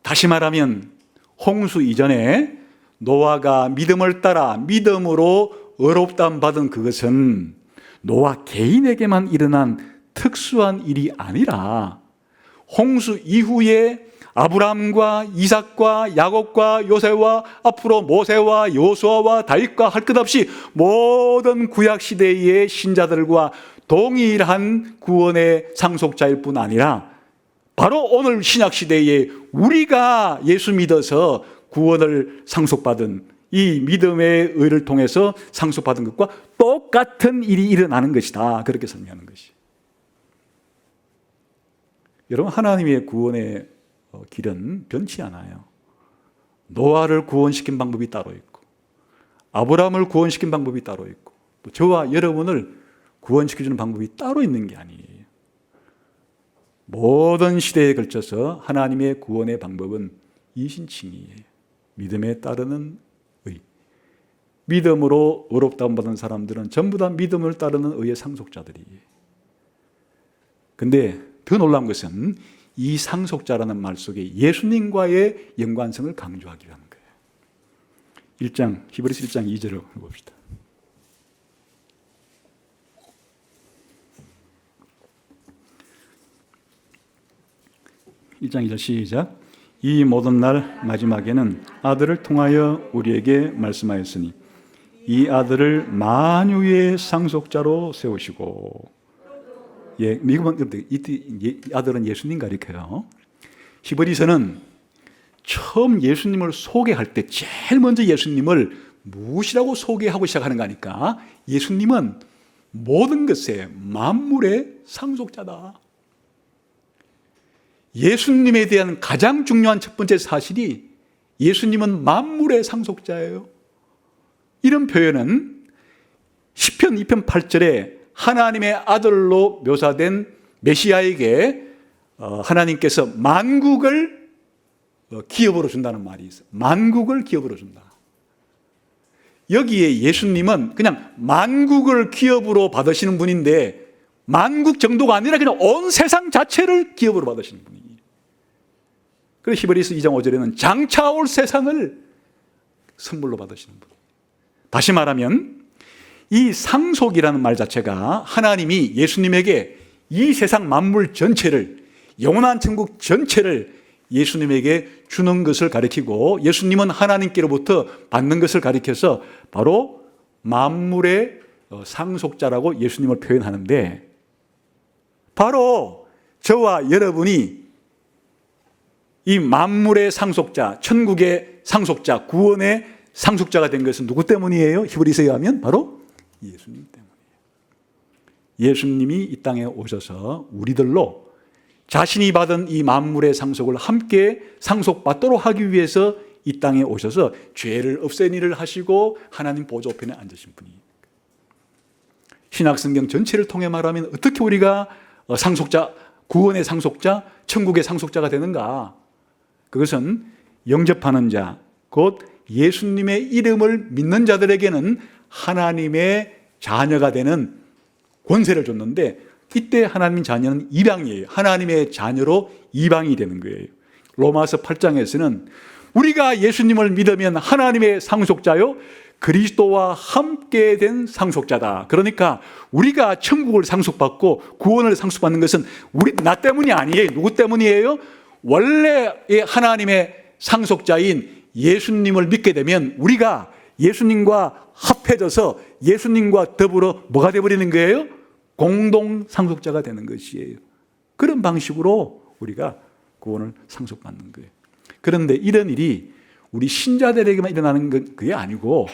다시 말하면 홍수 이전에 노아가 믿음을 따라 믿음으로 의롭다함 받은 그것은 노아 개인에게만 일어난 특수한 일이 아니라 홍수 이후에 아브라함과 이삭과 야곱과 요셉과 앞으로 모세와 요수아와 다윗과 할 것 없이 모든 구약시대의 신자들과 동일한 구원의 상속자일 뿐 아니라 바로 오늘 신약시대에 우리가 예수 믿어서 구원을 상속받은 이 믿음의 의를 통해서 상속받은 것과 똑같은 일이 일어나는 것이다. 그렇게 설명하는 것이. 여러분, 하나님의 구원의 길은 변치 않아요. 노아를 구원시킨 방법이 따로 있고 아브라함을 구원시킨 방법이 따로 있고 또 저와 여러분을 구원시켜주는 방법이 따로 있는 게 아니에요. 모든 시대에 걸쳐서 하나님의 구원의 방법은 이신칭의예요. 믿음에 따르는 의. 믿음으로 의롭다함 받은 사람들은 전부 다 믿음을 따르는 의의 상속자들이에요. 근데 더 놀라운 것은 이 상속자라는 말 속에 예수님과의 연관성을 강조하기 위한 거예요. 히브리서 1장 2절을 봅시다. (1장 2절) 시작. 이 모든 날 마지막에는 아들을 통하여 우리에게 말씀하였으니 이 아들을 만유의 상속자로 세우시고, 미국은 이 아들은 예수님 가리켜요. 히브리서는 처음 예수님을 소개할 때 제일 먼저 예수님을 무엇이라고 소개하고 시작하는 거니까 예수님은 모든 것의 만물의 상속자다. 예수님에 대한 가장 중요한 첫 번째 사실이 예수님은 만물의 상속자예요. 이런 표현은 시편 2편 8절에 하나님의 아들로 묘사된 메시아에게 하나님께서 만국을 기업으로 준다는 말이 있어요. 만국을 기업으로 준다. 여기에 예수님은 그냥 만국을 기업으로 받으시는 분인데 만국 정도가 아니라 그냥 온 세상 자체를 기업으로 받으시는 분이에요. 그래서 히브리서 2장 5절에는 장차 올 세상을 선물로 받으시는 분이에요. 다시 말하면 이 상속이라는 말 자체가 하나님이 예수님에게 이 세상 만물 전체를, 영원한 천국 전체를 예수님에게 주는 것을 가리키고, 예수님은 하나님께로부터 받는 것을 가리켜서 바로 만물의 상속자라고 예수님을 표현하는데, 바로 저와 여러분이 이 만물의 상속자, 천국의 상속자, 구원의 상속자가 된 것은 누구 때문이에요? 히브리서에 하면 바로 예수님 때문이에요. 예수님이 이 땅에 오셔서 우리들로 자신이 받은 이 만물의 상속을 함께 상속받도록 하기 위해서 이 땅에 오셔서 죄를 없애는 일을 하시고 하나님 보좌우편에 앉으신 분이에요. 신약성경 전체를 통해 말하면 어떻게 우리가 상속자, 구원의 상속자, 천국의 상속자가 되는가? 그것은 영접하는 자, 곧 예수님의 이름을 믿는 자들에게는 하나님의 자녀가 되는 권세를 줬는데, 이때 하나님 자녀는 이방이에요. 하나님의 자녀로 이방이 되는 거예요. 로마서 8장에서는 우리가 예수님을 믿으면 하나님의 상속자요 그리스도와 함께 된 상속자다. 그러니까 우리가 천국을 상속받고 구원을 상속받는 것은 나 때문이 아니에요. 누구 때문이에요? 원래 하나님의 상속자인 예수님을 믿게 되면 우리가 예수님과 합해져서 예수님과 더불어 뭐가 되어버리는 거예요? 공동 상속자가 되는 것이에요. 그런 방식으로 우리가 구원을 상속받는 거예요. 그런데 이런 일이 우리 신자들에게만 일어나는 건 그게 아니고,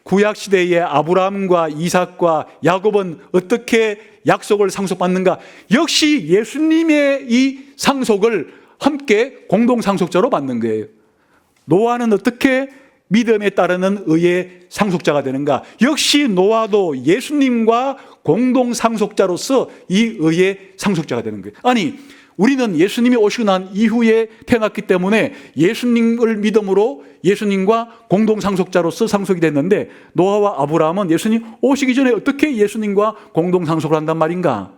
구약시대의 아브라함과 이삭과 야곱은 어떻게 약속을 상속받는가? 역시 예수님의 이 상속을 함께 공동 상속자로 받는 거예요. 노아는 어떻게 믿음에 따르는 의의 상속자가 되는가? 역시 노아도 예수님과 공동 상속자로서 이 의의 상속자가 되는 거예요. 아니, 우리는 예수님이 오시고 난 이후에 태어났기 때문에 예수님을 믿음으로 예수님과 공동 상속자로서 상속이 됐는데, 노아와 아브라함은 예수님 오시기 전에 어떻게 예수님과 공동 상속을 한단 말인가?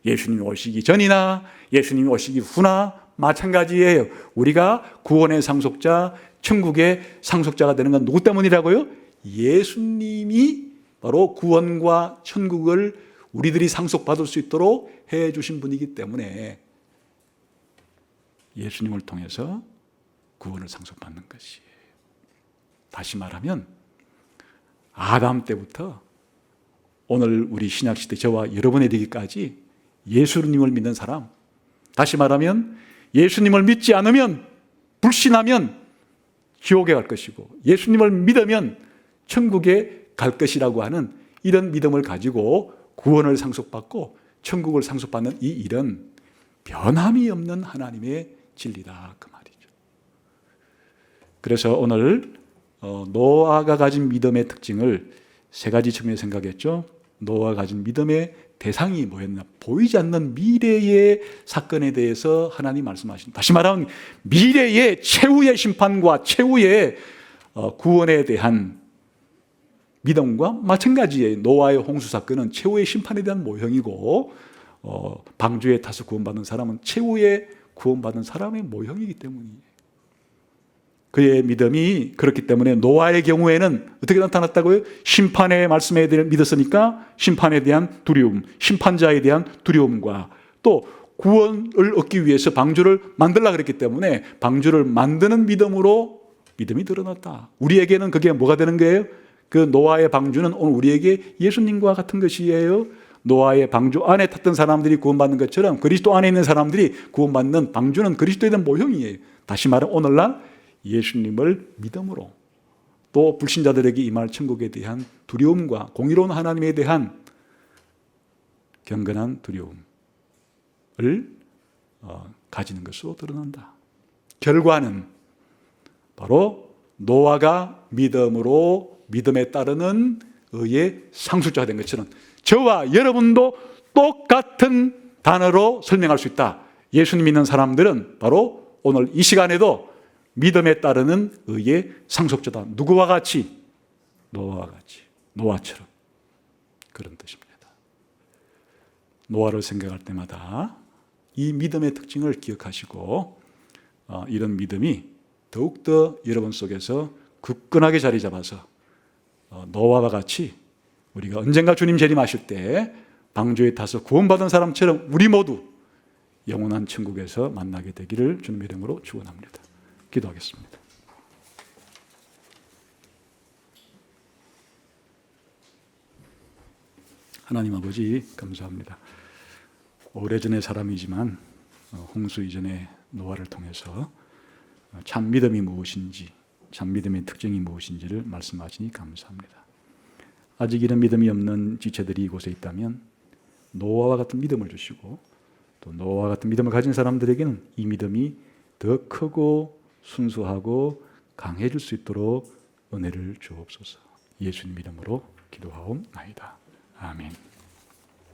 예수님 오시기 전이나 예수님 오시기 후나 마찬가지예요. 우리가 구원의 상속자, 천국의 상속자가 되는 건 누구 때문이라고요? 예수님이 바로 구원과 천국을 우리들이 상속받을 수 있도록 해 주신 분이기 때문에 예수님을 통해서 구원을 상속받는 것이에요. 다시 말하면 아담 때부터 오늘 우리 신약시대 저와 여러분에 되기까지 예수님을 믿는 사람, 다시 말하면 예수님을 믿지 않으면, 불신하면 지옥에 갈 것이고 예수님을 믿으면 천국에 갈 것이라고 하는 이런 믿음을 가지고 구원을 상속받고 천국을 상속받는 이 일은 변함이 없는 하나님의 진리다, 그 말이죠. 그래서 오늘 노아가 가진 믿음의 특징을 세 가지 측면에서 생각했죠. 노아가 가진 믿음의 대상이 뭐였나? 보이지 않는 미래의 사건에 대해서 하나님 말씀하신다. 다시 말하면 미래의 최후의 심판과 최후의 구원에 대한 믿음과 마찬가지예요. 노아의 홍수 사건은 최후의 심판에 대한 모형이고, 방주에 타서 구원받은 사람은 최후의 구원받은 사람의 모형이기 때문이에요. 그의 믿음이 그렇기 때문에 노아의 경우에는 어떻게 나타났다고요? 심판의 말씀에 대해 믿었으니까 심판에 대한 두려움, 심판자에 대한 두려움과 또 구원을 얻기 위해서 방주를 만들려고 그랬기 때문에 방주를 만드는 믿음으로 믿음이 드러났다. 우리에게는 그게 뭐가 되는 거예요? 그 노아의 방주는 오늘 우리에게 예수님과 같은 것이에요. 노아의 방주 안에 탔던 사람들이 구원받는 것처럼 그리스도 안에 있는 사람들이 구원받는 방주는 그리스도에 대한 모형이에요. 다시 말하면 오늘날 예수님을 믿음으로 또 불신자들에게 임할 천국에 대한 두려움과 공의로운 하나님에 대한 경건한 두려움을 가지는 것으로 드러난다. 결과는 바로 노아가 믿음으로 믿음에 따르는 의의 상속자가 된 것처럼 저와 여러분도 똑같은 단어로 설명할 수 있다. 예수님 믿는 사람들은 바로 오늘 이 시간에도 믿음에 따르는 의의 상속자다. 누구와 같이? 노아와 같이. 노아처럼. 그런 뜻입니다. 노아를 생각할 때마다 이 믿음의 특징을 기억하시고 이런 믿음이 더욱더 여러분 속에서 굳건하게 자리 잡아서 노아와 같이 우리가 언젠가 주님 재림하실 때 방주에 타서 구원받은 사람처럼 우리 모두 영원한 천국에서 만나게 되기를 주님의 이름으로 축원합니다. 기도하겠습니다. 하나님 아버지 감사합니다. 오래전의 사람이지만 홍수 이전의 노아를 통해서 참 믿음이 무엇인지, 참 믿음의 특징이 무엇인지를 말씀하시니 감사합니다. 아직 이런 믿음이 없는 지체들이 이곳에 있다면 노아와 같은 믿음을 주시고 또 노아와 같은 믿음을 가진 사람들에게는 이 믿음이 더 크고 순수하고 강해질 수 있도록 은혜를 주옵소서. 예수님 이름으로 기도하옵나이다. 아멘.